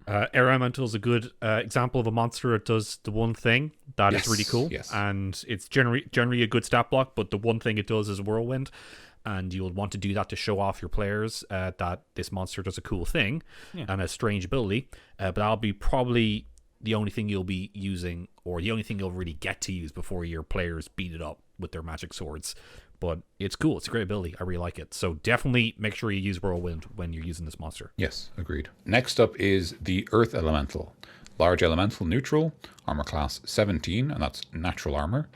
Air elemental is a good example of a monster that does the one thing that is really cool, and it's generally a good stat block. But the one thing it does is whirlwind, and you'll want to do that to show off your players that this monster does a cool thing and a strange ability. But that'll be probably the only thing you'll be using, or the only thing you'll really get to use before your players beat it up with their magic swords. But it's cool. It's a great ability. I really like it. So definitely make sure you use Whirlwind when you're using this monster. Yes, agreed. Next up is the Earth Elemental. Large Elemental, neutral, armor class 17, and that's natural armor.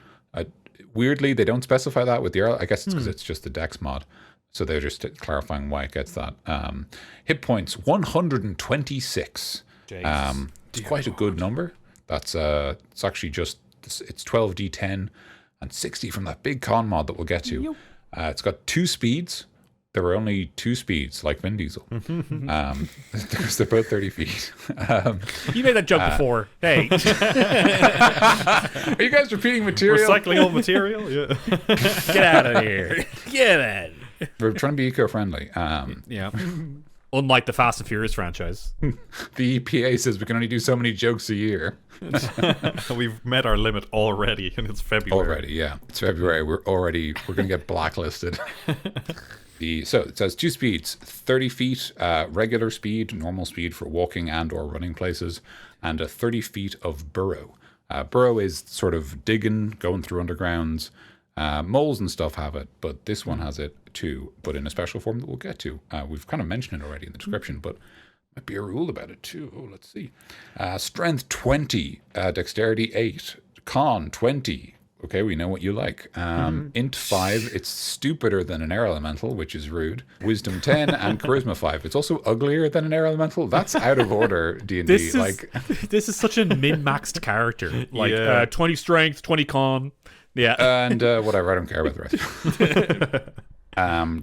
Weirdly, they don't specify that with the I guess it's because it's just the Dex mod. So they're just clarifying why it gets that. Hit points, 126. It's quite a good number. That's it's actually just, it's 12d10. And 60 from that big con mod that we'll get to. It's got 2 speeds. There were only 2 speeds, like Vin Diesel. Because they're both 30 feet. You made that joke before. Hey. Are you guys repeating material? Recycling old material? Yeah. Get out of here. Get out. We're trying to be eco-friendly. Unlike the Fast and Furious franchise. The EPA says we can only do so many jokes a year. We've met our limit already, and it's February. Already, yeah. It's February. We're going to get blacklisted. So it says 2 speeds, 30 feet, regular speed, normal speed for walking and or running places, and 30 feet of burrow. Burrow is sort of digging, going through undergrounds. Moles and stuff have it, but this one has it too, but in a special form that we'll get to. We've kind of mentioned it already in the description, but might be a rule about it too. Oh, let's see. Strength 20, dexterity 8, con 20. Okay, we know what you like. Int 5, it's stupider than an air elemental, which is rude. Wisdom 10 and charisma 5. It's also uglier than an air elemental. That's out of order, D&D. This is such a min-maxed character. 20 strength, 20 con. Yeah. And whatever, I don't care about the rest.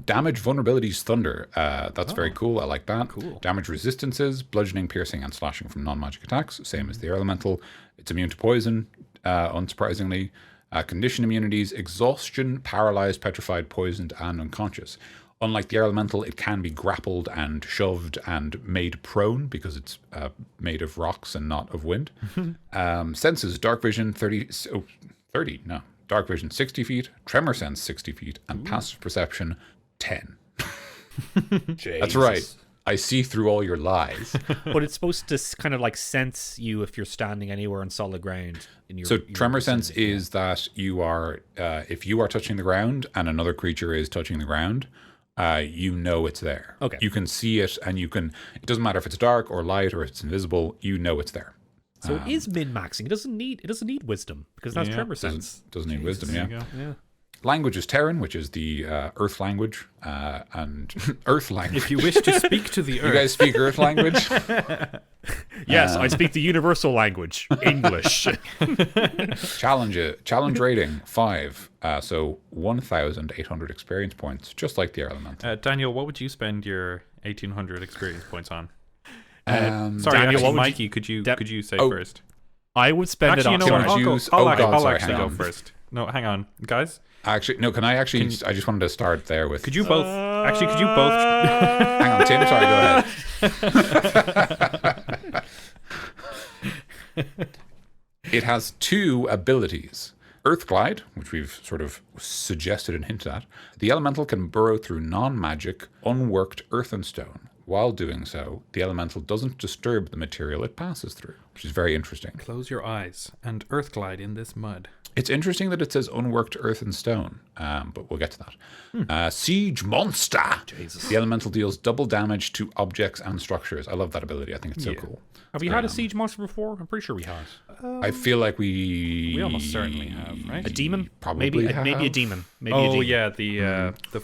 Damage vulnerabilities thunder. That's very cool. I like that. Cool. Damage resistances, bludgeoning, piercing, and slashing from non-magic attacks. Same as the air elemental. It's immune to poison, unsurprisingly. Condition immunities, exhaustion, paralyzed, petrified, poisoned, and unconscious. Unlike the air elemental, it can be grappled and shoved and made prone because it's made of rocks and not of wind. Senses, dark vision, 30, no. Dark vision 60 feet, tremor sense 60 feet, and passive perception 10. That's right. I see through all your lies. But it's supposed to kind of like sense you if you're standing anywhere on solid ground. So tremor sense is that you are, if you are touching the ground and another creature is touching the ground, you know it's there. Okay. You can see it, and you can. It doesn't matter if it's dark or light or if it's invisible. You know it's there. So it is min-maxing. It doesn't need wisdom because that's tremor sense. Doesn't need wisdom. Yeah. Language is Terran, which is the Earth language, and Earth language. If you wish to speak to the Earth. You guys speak Earth language? Yes, I speak the universal language, English. Challenge rating 5. So 1,800 experience points, just like the Elemental. Daniel, what would you spend your 1,800 experience points on? Um, Sorry, Daniel, actually, what would Mikey, could you say first? I would spend Actually, it you on. know what? Can I I'll choose- I'll oh, God, I'll sorry, actually hang go on. first. No, hang on, guys. Actually, no. Can I actually? I just wanted to start there with. Could you both? Actually, could you both? Hang on, Tim. Sorry, go ahead. It has 2 abilities. Earth Glide, which we've sort of suggested and hinted at. The Elemental can burrow through non-magic, unworked earth and stone. While doing so, the Elemental doesn't disturb the material it passes through, which is very interesting. Close your eyes and earth glide in this mud. It's interesting that it says unworked earth and stone, but we'll get to that. Siege Monster. Jesus. The Elemental deals double damage to objects and structures. I love that ability. I think it's so cool. Have we had a siege monster before? I'm pretty sure we have. I feel like we almost certainly have, right? A demon? Probably maybe a have. demon. Maybe a Oh demon. yeah, the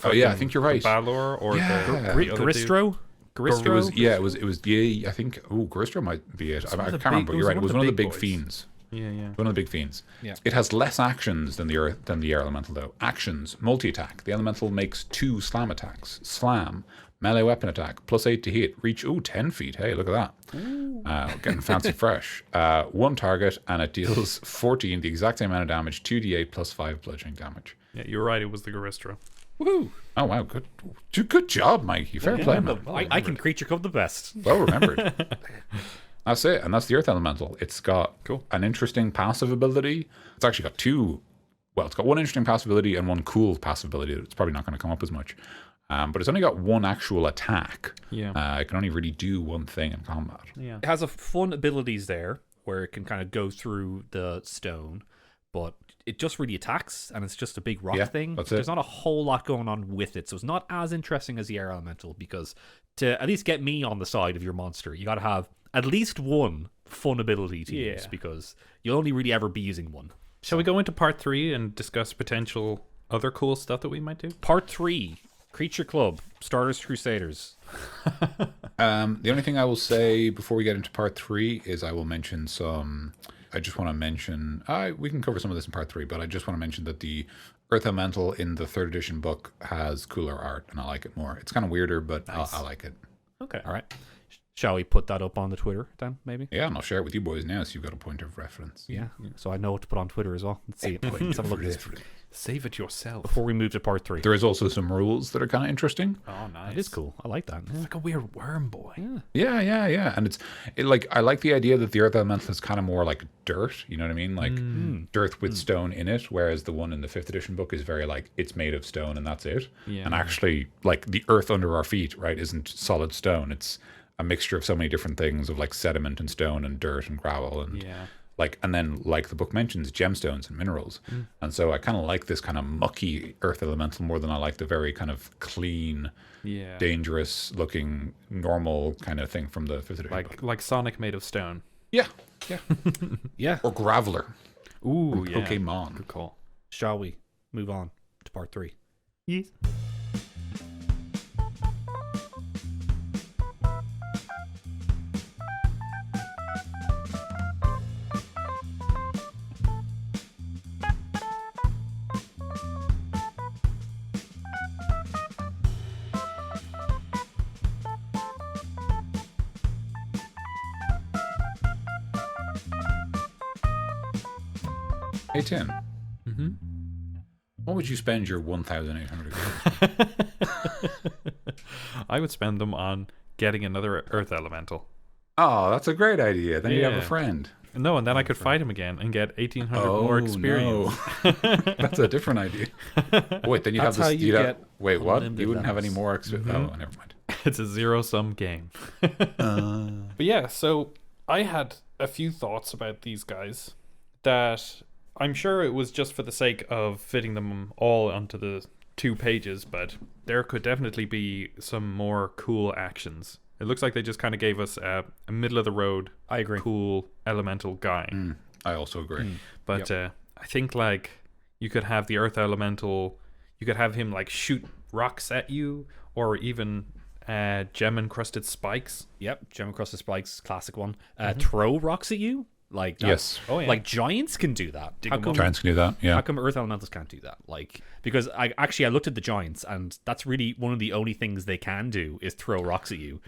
Oh, yeah, I think you're right. The Balor or Yeah. the other dude. Gristro? It was, it was, yeah, I think, Gristro might be it. I one of can't the remember, but big- you're right. It was one of the big boys. fiends. Yeah. One of the big fiends. Yeah. It has less actions than the air elemental, though. Actions: multi-attack. The elemental makes 2 slam attacks. Slam, melee weapon attack, +8 to hit. Reach 10 feet. Hey, look at that. Getting fancy fresh. 1 target, and it deals 14, the exact same amount of damage. 2d8 +5 bludgeoning damage. Yeah, you're right. It was the Garistro. Woohoo! Oh wow, good job, Mikey. Fair play, man. I can creature code the best. Well remembered. That's it, and that's the Earth Elemental. It's got Cool. an interesting passive ability. It's actually got 2. Well, it's got 1 interesting passive ability and 1 cool passive ability. It's probably not going to come up as much. But it's only got 1 actual attack. Yeah. It can only really do 1 thing in combat. Yeah. It has a fun abilities there where it can kind of go through the stone, but it just really attacks, and it's just a big rock Yeah, thing. that's it. There's not a whole lot going on with it, so it's not as interesting as the air elemental, because to at least get me on the side of your monster, you got to have at least 1 fun ability to use, because you'll only really ever be using 1. Shall we go into part 3 and discuss potential other cool stuff that we might do? Part 3, Creature Club, Stardust Crusaders. The only thing I will say before we get into part 3 is I will mention some. I just want to mention. We can cover some of this in part 3, but I just want to mention that the Earth Elemental in the 3rd edition book has cooler art, and I like it more. It's kind of weirder, but I like it. Okay. All right. Shall we put that up on the Twitter then, maybe? Yeah, and I'll share it with you boys now, so you've got a point of reference. Yeah. So I know what to put on Twitter as well. Let's see it. Let's have a look at this. Save it yourself. Before we move to part 3. There is also some rules that are kind of interesting. Oh, nice. That is cool. I like that. It's like a weird worm boy. Yeah, and I like the idea that the Earth Elemental is kind of more like dirt. You know what I mean? Like dirt with stone in it, whereas the one in the 5th edition book is very like it's made of stone and that's it. Yeah. And actually, like the earth under our feet, right, isn't solid stone. It's a mixture of so many different things of like sediment and stone and dirt and gravel and and then like the book mentions gemstones and minerals. And so I kind of like this kind of mucky Earth Elemental more than I like the very kind of clean, dangerous looking normal kind of thing from the 5th edition book. Like Sonic made of stone. Yeah. Yeah. Or Graveler. Ooh, yeah. Pokemon. Good call. Shall we move on to part 3? Yes. Hey, Tim. Mm-hmm. What would you spend your 1,800 I would spend them on getting another Earth Elemental. Oh, that's a great idea. Then you have a Yeah. friend. No, and then I could fight him again and get 1,800 more experience. No. That's a different idea. Wait, then you That's have how this. you get wait, what? unlimited You wouldn't have any levels. more experience. Oh, never mind. It's a zero-sum game. But yeah, so I had a few thoughts about these guys that I'm sure it was just for the sake of fitting them all onto the 2 pages, but there could definitely be some more cool actions. It looks like they just kind of gave us a middle-of-the-road, I agree. cool elemental guy. I also agree. But I think, like, You could have the earth elemental. You could have him like shoot rocks at you, or even gem encrusted spikes. Yep, gem encrusted spikes, classic one. Throw rocks at you. Like Yes. Oh yeah. like giants can do that. How come, Giants can do that. how Yeah. come Earth Elementals can't do that? Like, because I looked at the giants, and that's really one of the only things they can do is throw rocks at you.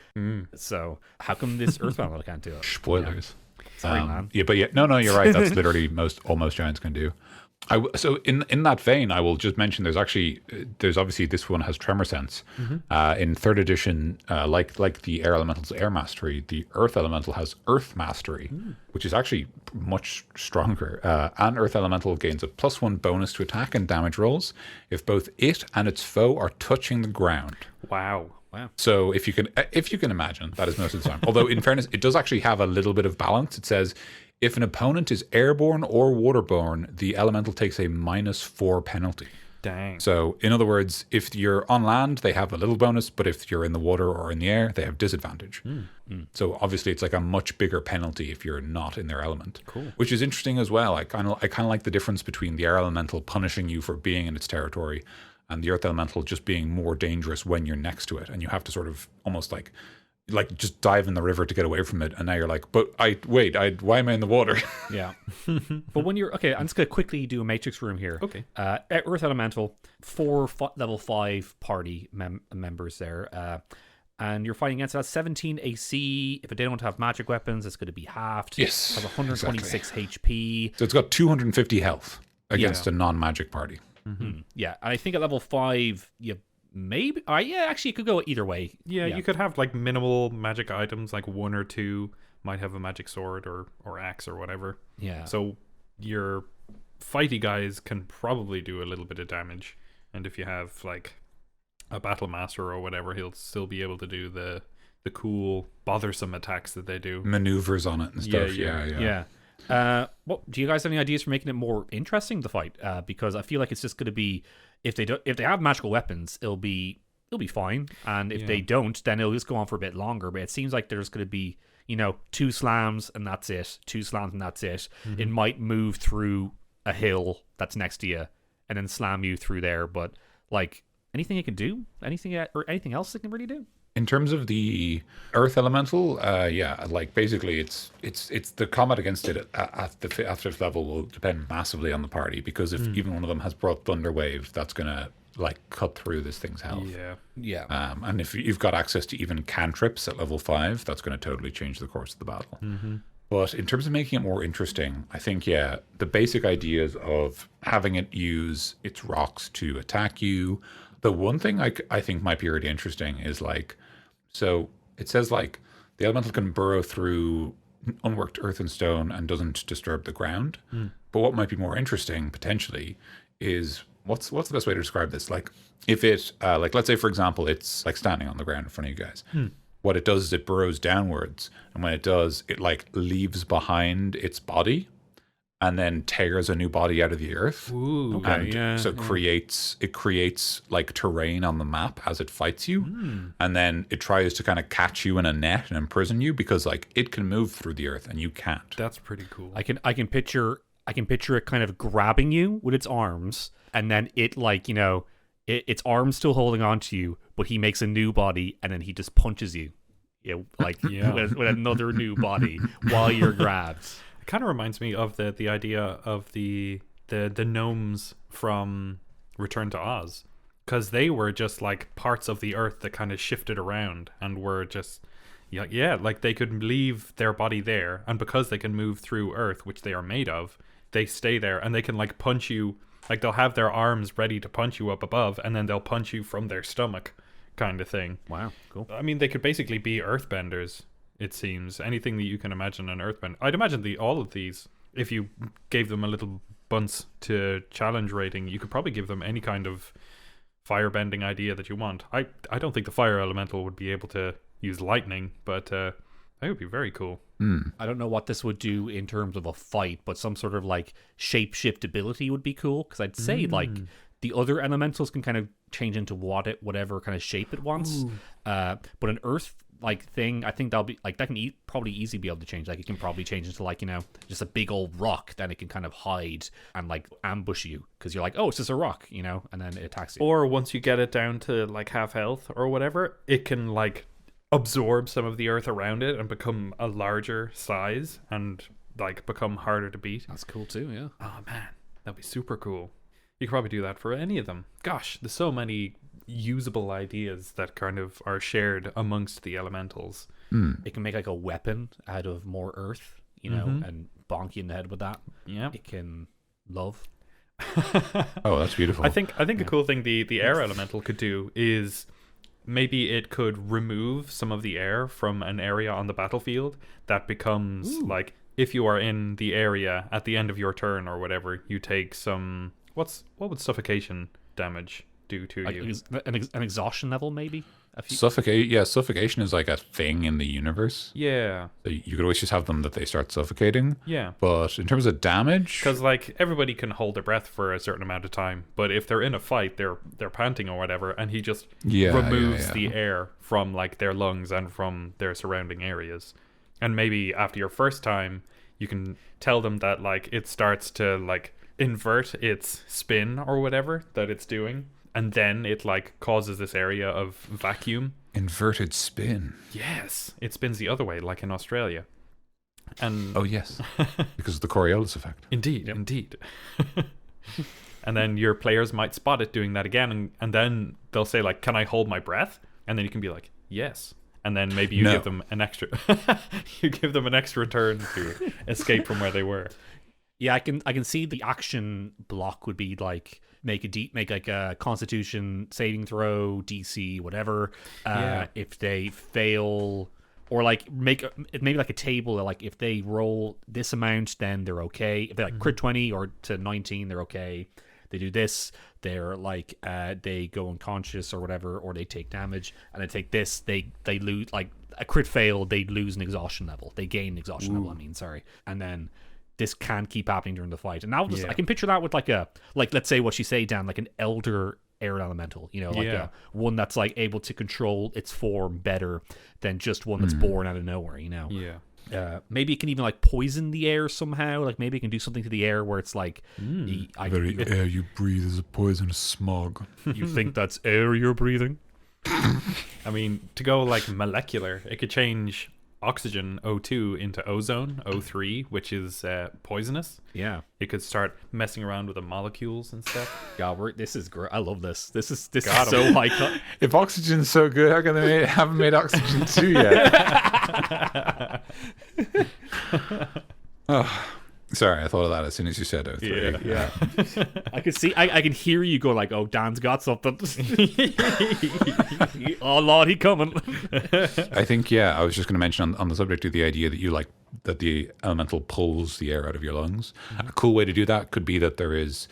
So how come this Earth Elemental can't do it? Spoilers. Sorry, man. Yeah, but yeah, no, you're right. That's literally almost giants can do. So in that vein, I will just mention there's obviously this one has tremor sense. In third edition, like the air elemental's air mastery, the earth elemental has earth mastery, which is actually much stronger. An earth elemental gains a +1 bonus to attack and damage rolls if both it and its foe are touching the ground. Wow. So if you can imagine, that is most of the time. Although in fairness, it does actually have a little bit of balance. It says if an opponent is airborne or waterborne, the elemental takes a -4 penalty. Dang. So in other words, if you're on land, they have a little bonus, but if you're in the water or in the air, they have disadvantage. So obviously, it's like a much bigger penalty if you're not in their element. Cool. Which is interesting as well. I kind of like the difference between the air elemental punishing you for being in its territory, and the earth elemental just being more dangerous when you're next to it, and you have to sort of almost like just dive in the river to get away from it. And now you're like, but why am I in the water? Yeah. But when you're okay, I'm just gonna quickly do a matrix room here. Okay. Earth Elemental, 4 level 5 party members there. And you're fighting against that 17 AC. If they don't have magic weapons, it's going to be halved. Yes, Has 126 HP. So it's got 250 health against a non-magic party. Yeah, and I think at level 5, you maybe. Yeah, actually, it could go either way. Yeah, you could have like minimal magic items, like 1 or 2 might have a magic sword or axe or whatever. Yeah. So your fighty guys can probably do a little bit of damage, and if you have like a battle master or whatever, he'll still be able to do the cool bothersome attacks that they do. Maneuvers on it and stuff. Yeah. What do you guys have any ideas for making it more interesting to fight? Because I feel like it's just going to be if they have magical weapons, it'll be fine, and if they don't, then it'll just go on for a bit longer. But it seems like there's going to be 2 slams and that's it, 2 slams and that's it. It might move through a hill that's next to you and then slam you through there. But like anything it can do, anything else it can really do. In terms of the earth elemental, like basically it's the combat against it at the 5th level will depend massively on the party, because if even one of them has brought thunder wave, that's gonna like cut through this thing's health. Yeah. And if you've got access to even cantrips at level 5, that's going to totally change the course of the battle. But in terms of making it more interesting, I think, the basic ideas of having it use its rocks to attack you. The one thing I think might be really interesting is like, so it says like the elemental can burrow through unworked earth and stone and doesn't disturb the ground. But what might be more interesting potentially is what's the best way to describe this? Like if it, like let's say for example, it's like standing on the ground in front of you guys. What it does is it burrows downwards, and when it does, it like leaves behind its body and then tears a new body out of the earth. Ooh. And so it creates like terrain on the map as it fights you. And then it tries to kind of catch you in a net and imprison you, because like it can move through the earth and you can't. That's pretty cool. I can picture it kind of grabbing you with its arms, and then it like its arms still holding on to you, but he makes a new body and then he just punches you, with another new body while you're grabbed. It kind of reminds me of the idea of the gnomes from Return to Oz, because they were just like parts of the earth that kind of shifted around and were just like they could leave their body there, and because they can move through earth, which they are made of, they stay there, and they can like punch you. Like they'll have their arms ready to punch you up above, and then they'll punch you from their stomach, kind of thing. Wow, cool. I mean, they could basically be earthbenders. It seems anything that you can imagine an earthbender. I'd imagine all of these, if you gave them a little bunce to challenge rating, you could probably give them any kind of firebending idea that you want. I don't think the fire elemental would be able to use lightning, but that would be very cool. I don't know what this would do in terms of a fight, but some sort of like shape-shift ability would be cool, because I'd say like the other elementals can kind of change into whatever kind of shape it wants. But an earth like thing, I think that'll be like that can probably easily be able to change. Like it can probably change into like, you know, just a big old rock. Then it can kind of hide and like ambush you because you're like, oh, it's just a rock, you know, and then it attacks you. Or once you get it down to like half health or whatever, it can like absorb some of the earth around it and become a larger size and like become harder to beat. That's cool too. Yeah. Oh man, that'd be super cool. You could probably do that for any of them. Gosh, there's so many usable ideas that kind of are shared amongst the elementals. It can make like a weapon out of more earth, you know, and bonk you in the head with that. Yeah. It can love. Oh, that's beautiful. I think a cool thing the air elemental could do is maybe it could remove some of the air from an area on the battlefield that becomes like, if you are in the area at the end of your turn or whatever, you take some what would suffocation damage do to Like you? an exhaustion level, maybe. Suffocation is like a thing in the universe. Yeah. So you could always just have them that they start suffocating. Yeah. But in terms of damage, Because like everybody can hold their breath for a certain amount of time, but if they're in a fight, they're panting or whatever, and he just removes the air from like their lungs and from their surrounding areas. And maybe after your first time, you can tell them that like it starts to like invert its spin or whatever that it's doing, and then it like causes this area of vacuum. inverted spin. Yes, it spins the other way, like in Australia. And Oh yes, because of the Coriolis effect. indeed. And then your players might spot it doing that again, and then they'll say like, "Can I hold my breath?" And then you can be like, "Yes." And then maybe you No. give them an extra turn to escape from where they were. Yeah, I can see the action block would be like make like a Constitution saving throw, DC, whatever. Yeah. If they fail, or like make maybe like a table that like if they roll this amount, then they're okay. If they like crit 20 or to 19, they're okay. They do this, they're like they go unconscious or whatever, or they take damage, and they take this, they lose like a crit fail, they lose an exhaustion level. They gain exhaustion level, sorry. And then this can keep happening during the fight. And now just I can picture that with like let's say what you say, Dan, like an elder air elemental, you know, like one that's like able to control its form better than just one that's born out of nowhere, you know. Yeah. Maybe it can even like poison the air somehow. Like maybe it can do something to the air where it's like Air you breathe is a poisonous smog. you think that's air you're breathing. I mean, to go like molecular, it could change oxygen O2 into ozone O3, which is poisonous. Yeah. It could start messing around with the molecules and stuff. God, this is great. I love this. This is Got so him. high cut. If oxygen's so good, how can they haven't made oxygen 2 yet? Oh, sorry, I thought of that as soon as you said O3. Yeah. I can see. I can hear you go like, "Oh, Dan's got something." Oh Lord, he coming. I think I was just going to mention on the subject of the idea that you like that the elemental pulls the air out of your lungs. A cool way to do that could be that there is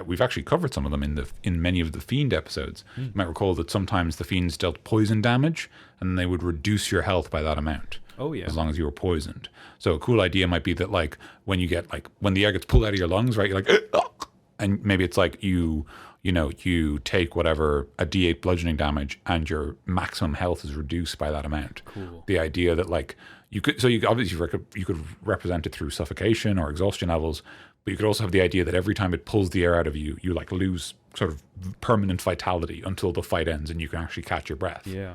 we've actually covered some of them in many of the Fiend episodes. You might recall that sometimes the Fiends dealt poison damage, and they would reduce your health by that amount. Oh yeah. As long as you were poisoned. So a cool idea might be that like when you get like when the air gets pulled out of your lungs, right? You're like, and maybe it's like you take whatever a D8 bludgeoning damage, and your maximum health is reduced by that amount. Cool. The idea that like you could represent it through suffocation or exhaustion levels, but you could also have the idea that every time it pulls the air out of you, you like lose sort of permanent vitality until the fight ends and you can actually catch your breath. Yeah.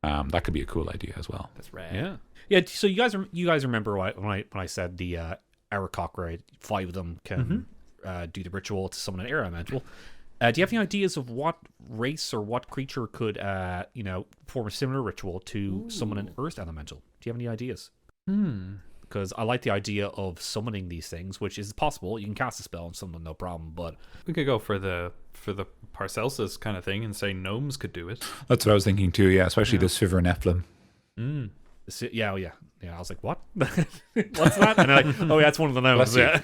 That could be a cool idea as well. That's rad. Yeah. Yeah. So you guys remember when I said the Aracock, right? 5 of them can do the ritual to summon an air elemental. Do you have any ideas of what race or what creature could perform a similar ritual to summon an earth elemental? Do you have any ideas? Because I like the idea of summoning these things, which is possible. You can cast a spell and summon them, no problem. But We could go for the Paracelsus kind of thing and say gnomes could do it. That's what I was thinking too. Yeah, especially the Sivir Nephilim. yeah. I was like, what? What's that? And I'm like, oh yeah, it's one of the gnomes. Yeah.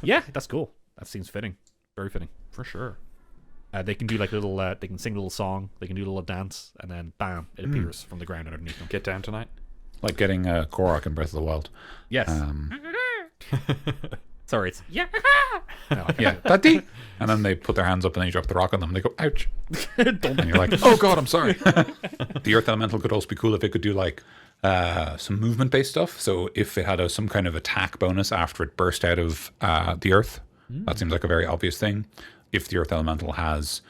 Yeah, that's cool. That seems fitting. Very fitting. For sure. They can do like little. They can sing a little song. They can do a little dance, and then bam, it appears from the ground underneath them. Get down tonight. Like getting Korok in Breath of the Wild. Yes. Sorry, it's yeah. No, I can't Yeah, do it. daddy. And then they put their hands up and then you drop the rock on them. And they go, ouch. And you're like, oh god, I'm sorry. The earth elemental could also be cool if it could do like some movement based stuff. So if it had some kind of attack bonus after it burst out of the earth, that seems like a very obvious thing. If the earth elemental has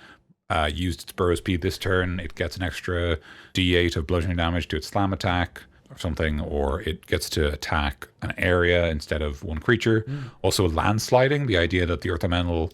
used its burrow speed this turn, it gets an extra d8 of bludgeoning damage to its slam attack or something, or it gets to attack an area instead of one creature. Also landsliding, the idea that the earth elemental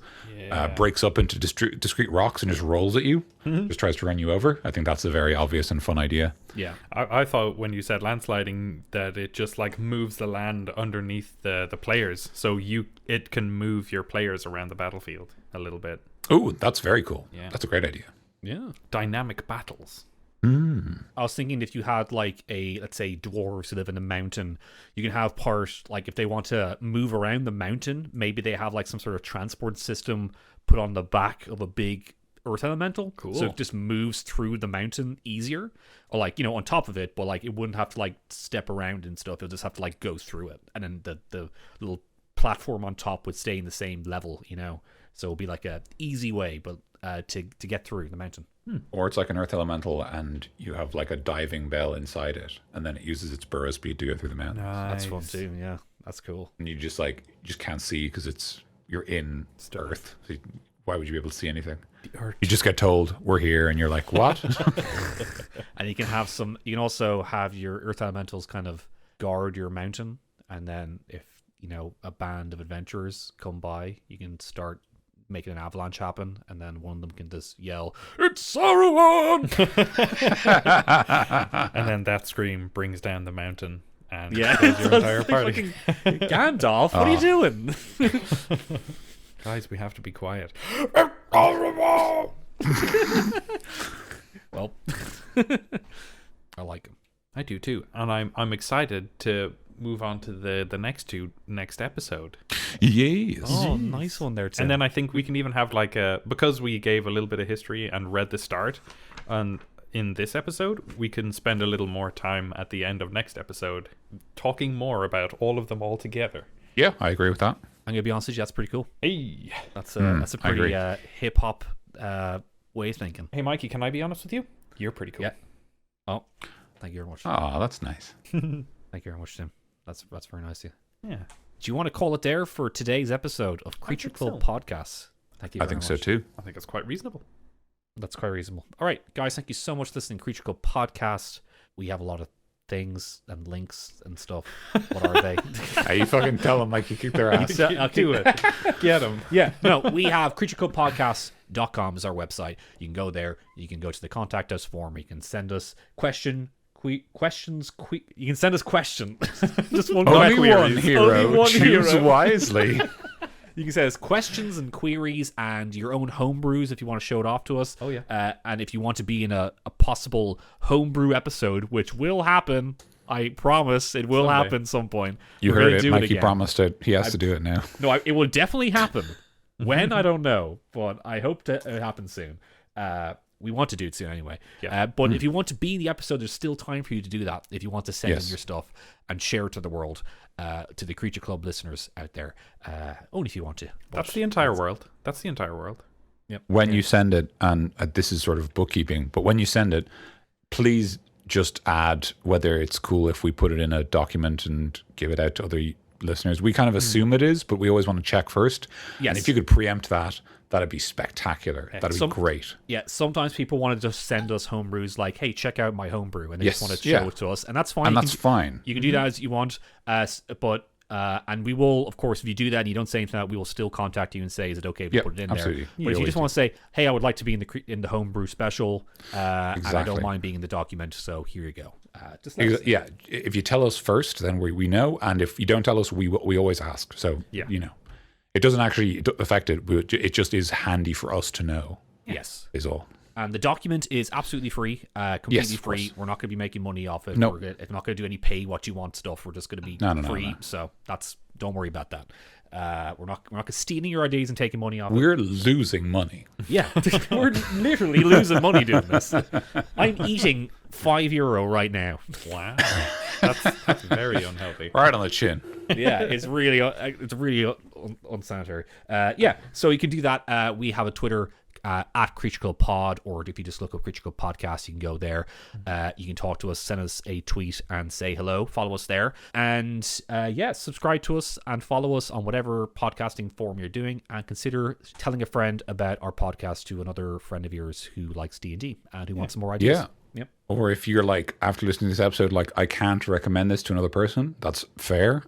breaks up into discrete rocks and just rolls at you, just tries to run you over. I think that's a very obvious and fun idea. Yeah. I thought when you said landsliding that it just like moves the land underneath the players, so it can move your players around the battlefield a little bit. Oh, that's very cool. Yeah. That's a great idea. Yeah. Dynamic battles. I was thinking if you had like let's say dwarves who live in a mountain, you can have like if they want to move around the mountain, maybe they have like some sort of transport system put on the back of a big earth elemental. Cool. So it just moves through the mountain easier, or like, you know, on top of it, but like it wouldn't have to like step around and stuff. It'll just have to like go through it, and then the little platform on top would stay in the same level, you know. So it'll be like a easy way, but to get through the mountain. Or it's like an earth elemental and you have like a diving bell inside it, and then it uses its burrow speed to go through the mountain. That's fun too. Yeah, that's cool. And you just can't see because you're in earth. So why would you be able to see anything? You just get told we're here, and you're like, what? And you can also have your earth elementals kind of guard your mountain, and then if, you know, a band of adventurers come by, you can start making an avalanche happen, and then one of them can just yell, "It's Saruman!" And then that scream brings down the mountain and Yeah. kills your entire party. Gandalf, what are you doing? Guys, we have to be quiet. Well, I like him. I do too, and I'm excited to move on to the next episode. Yes. Oh, nice one there, Tim. And then I think we can even have like because we gave a little bit of history and read the start, and in this episode we can spend a little more time at the end of next episode talking more about all of them all together. Yeah, I agree with that. I'm gonna be honest with you, that's pretty cool. Hey, That's a I agree. pretty hip hop way of thinking. hey, Mikey, can I be honest with you? You're pretty cool. Yeah. Oh, thank you very much. Oh, that's nice. Thank you very much, Tim. That's very nice of you. Yeah. Do you want to call it there for today's episode of Creature think Club so. Podcast? Thank you I very think much. so too. I think it's quite reasonable. That's quite reasonable. All right, guys, thank you so much for listening to Creature Club Podcast. We have a lot of things and links and stuff. What are they? Hey, you fucking tell them like you kick their ass. I'll Do it. Get them. Yeah, no, we have creatureclubpodcast.com is our website. You can go there. You can go to the contact us form. You can send us questions. You can send us questions. Just one Only queries. one hero. Only one Choose hero. wisely. You can send us questions and queries and your own homebrews if you want to show it off to us. Oh, yeah. And if you want to be in a possible homebrew episode, which will happen. I promise it will Someday. happen some point. You We're heard gonna it. do Mikey again. promised it. He has to do it now. No, it will definitely happen. When, I don't know, but I hope it happens soon. We want to do it soon anyway. Yeah. But if you want to be in the episode, there's still time for you to do that. If you want to send in Yes. your stuff and share it to the world, to the Creature Club listeners out there. Only if you want to. But That's the entire world. That's the entire world. When you send it, and this is sort of bookkeeping, but when you send it, please just add whether it's cool if we put it in a document and give it out to other listeners. We kind of assume it is, but we always want to check first. Yes. And if you could preempt that, that'd be spectacular. That'd be great. Yeah, sometimes people want to just send us homebrews like, hey, check out my homebrew, and they Yes, just want to yeah. show it to us, and that's fine. And You that's can- fine. You can do that as you want, but and we will, of course, if you do that and you don't say anything, we will still contact you and say, is it okay if we Yep, put it in absolutely. there? We But if you always just do. want to say, hey, I would like to be in the homebrew special, and I Exactly. don't mind being in the document, so here you go. Just let us know. Yeah, if you tell us first, then we know, and if you don't tell us, we always ask. So Yeah. you know, it doesn't actually affect it. It just is handy for us to know. Yes. Is all. And the document is absolutely free, completely Yes, of free. course. We're not going to be making money off it. No. It's not going to do any pay what you want stuff. We're just going to be No, free. no. So don't worry about that. We're not stealing your ideas and taking money off it. We're losing money. Yeah, we're literally losing money doing this. I'm eating €5 right now. Wow, that's very unhealthy. Right on the chin. Yeah, it's really unsanitary. Yeah, so you can do that. We have a Twitter at Creature Club Pod, or if you just look up Creature Club Podcast, you can go there. You can talk to us, send us a tweet, and say hello. Follow us there, and subscribe to us and follow us on whatever podcasting forum you're doing, and consider telling a friend about our podcast to another friend of yours who likes D&D and who wants some more ideas. Yeah. Yep. Or if you're like, after listening to this episode, like, I can't recommend this to another person, that's fair.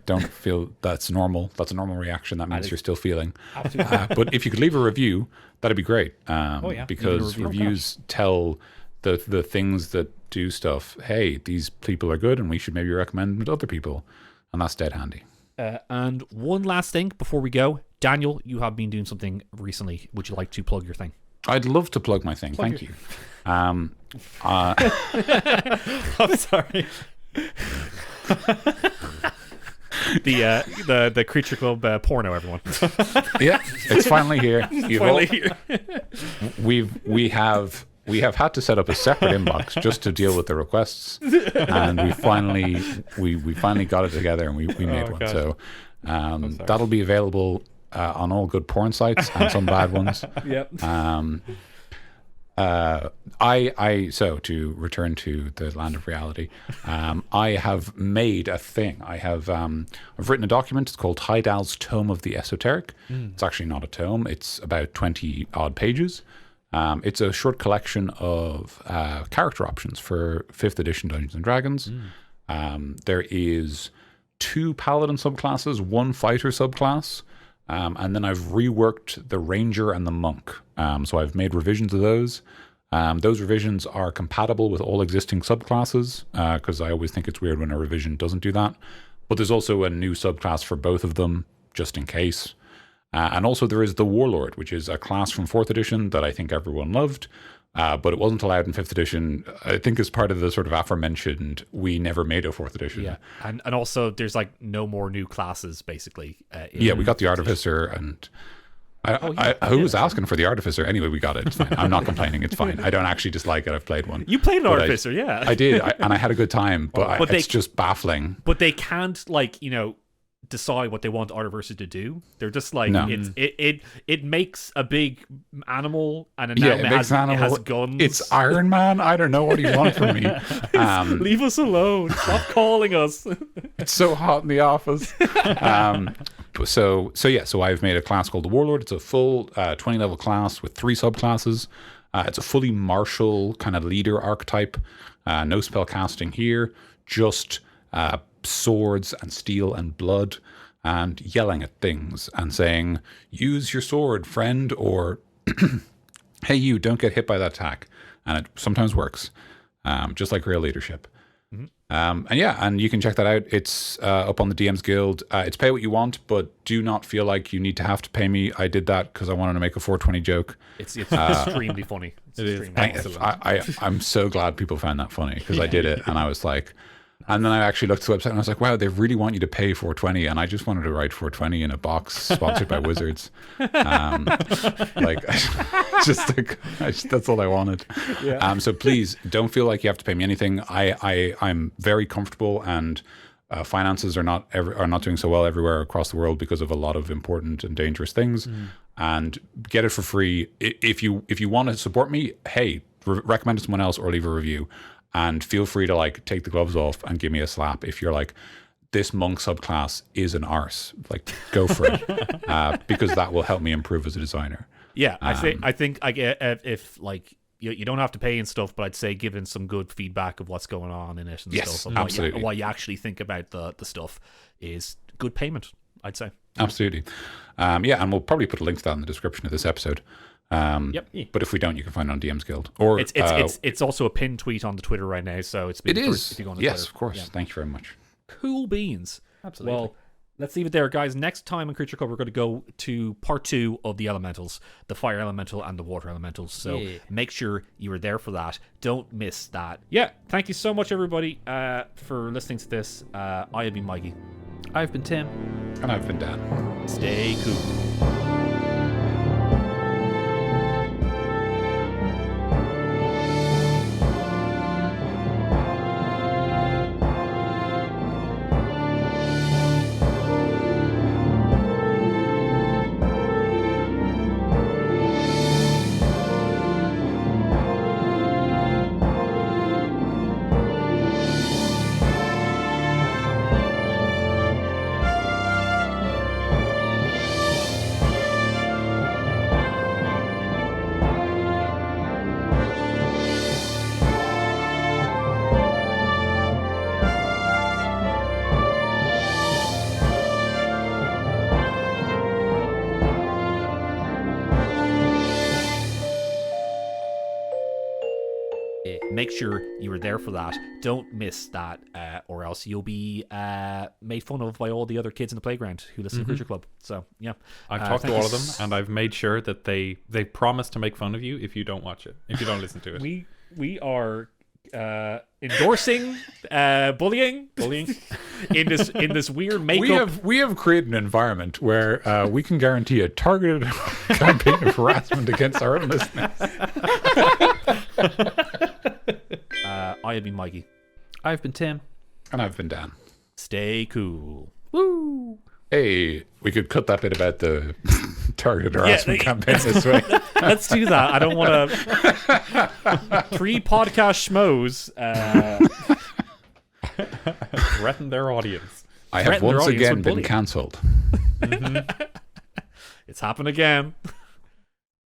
Don't feel that's normal. That's a normal reaction. That means you're still feeling. Absolutely. But if you could leave a review, that'd be great. Because Review. reviews tell the things that do stuff. Hey, these people are good, and we should maybe recommend them to other people. And that's dead handy. And one last thing before we go. Daniel, you have been doing something recently. Would you like to plug your thing? I'd love to plug my thing. Thank you. I'm sorry. the Creature Club porno, everyone. Yeah, it's finally here. Here. We have had to set up a separate inbox just to deal with the requests, and we finally got it together, and we made one. gosh. So that'll be available on all good porn sites and some bad ones. Yep. So to return to the land of reality, I have made a thing. I've written a document. It's called Heidal's Tome of the Esoteric. It's actually not a tome. It's about 20 odd pages. It's a short collection of character options for 5th edition Dungeons and Dragons. There is 2 paladin subclasses, 1 fighter subclass. And then I've reworked the ranger and the monk. So I've made revisions of those. Those revisions are compatible with all existing subclasses, because I always think it's weird when a revision doesn't do that. But there's also a new subclass for both of them, just in case. And also there is the Warlord, which is a class from 4th edition that I think everyone loved. But it wasn't allowed in 5th edition, I think, as part of the sort of aforementioned, we never made a 4th edition. Yeah, and also there's like no more new classes, basically. We got the Artificer, and who was asking for the Artificer? Anyway, we got it. It's fine. I'm not complaining. It's fine. I don't actually dislike it. I've played one. You played an Artificer, yeah. I did, and I had a good time, but it's just baffling. But they can't, decide what they want Artificer to do. They're just like, No. it makes a big animal, and now it has guns. It's Iron Man. I don't know what you want from me. Leave us alone. Stop calling us. It's so hot in the office. So I've made a class called the Warlord. It's a full 20 level class with 3 subclasses. It's a fully martial kind of leader archetype. No spell casting here. Just swords and steel and blood, and yelling at things and saying, use your sword, friend, or hey, you, don't get hit by that attack. And it sometimes works, just like real leadership. And you can check that out. It's up on the DM's Guild. It's pay what you want, but do not feel like you have to pay me. I did that because I wanted to make a 420 joke. It's extremely funny. I'm so glad people found that funny, because I did it, and I was like, and then I actually looked at the website and I was like, wow, they really want you to pay 420, and I just wanted to write 420 in a box sponsored by Wizards. That's all I wanted. Yeah. So please don't feel like you have to pay me anything. I'm very comfortable, and finances are not doing so well everywhere across the world because of a lot of important and dangerous things. And get it for free. If you want to support me, hey, recommend it to someone else or leave a review. And feel free to take the gloves off and give me a slap if you're like, this monk subclass is an arse. Go for it, because that will help me improve as a designer. Yeah, I think if you don't have to pay and stuff, but I'd say giving some good feedback of what's going on in it and stuff, and absolutely. what you actually think about the stuff is good payment, I'd say. Absolutely. And we'll probably put a link to that in the description of this episode. But if we don't, you can find it on DM's Guild. Or it's also a pinned tweet on the Twitter right now, so it is. If you go on the Twitter. Of course. Yeah. Thank you very much. Cool beans. Absolutely. Well, let's leave it there, guys. Next time in Creature Club, we're going to go to part 2 of the Elementals, the Fire Elemental and the Water Elementals. So make sure you are there for that. Don't miss that. Yeah, thank you so much, everybody, for listening to this. I have been Mikey. I've been Tim. And I've been Dan. Stay cool. Make sure you are there for that. Don't miss that, or else you'll be made fun of by all the other kids in the playground who listen to Creature Club. So yeah, I've talked to all of them, and I've made sure that they promise to make fun of you if you don't watch it, if you don't listen to it. We are endorsing bullying in this weird makeup. We have created an environment where we can guarantee a targeted campaign of harassment against our own listeners. I have been Mikey. I've been Tim. And I've been Dan. Stay cool. Woo! Hey, we could cut that bit about the targeted harassment campaign this way. Let's do that. I don't want to. 3 podcast schmoes Threaten their audience. I have once again been cancelled. It's happened again.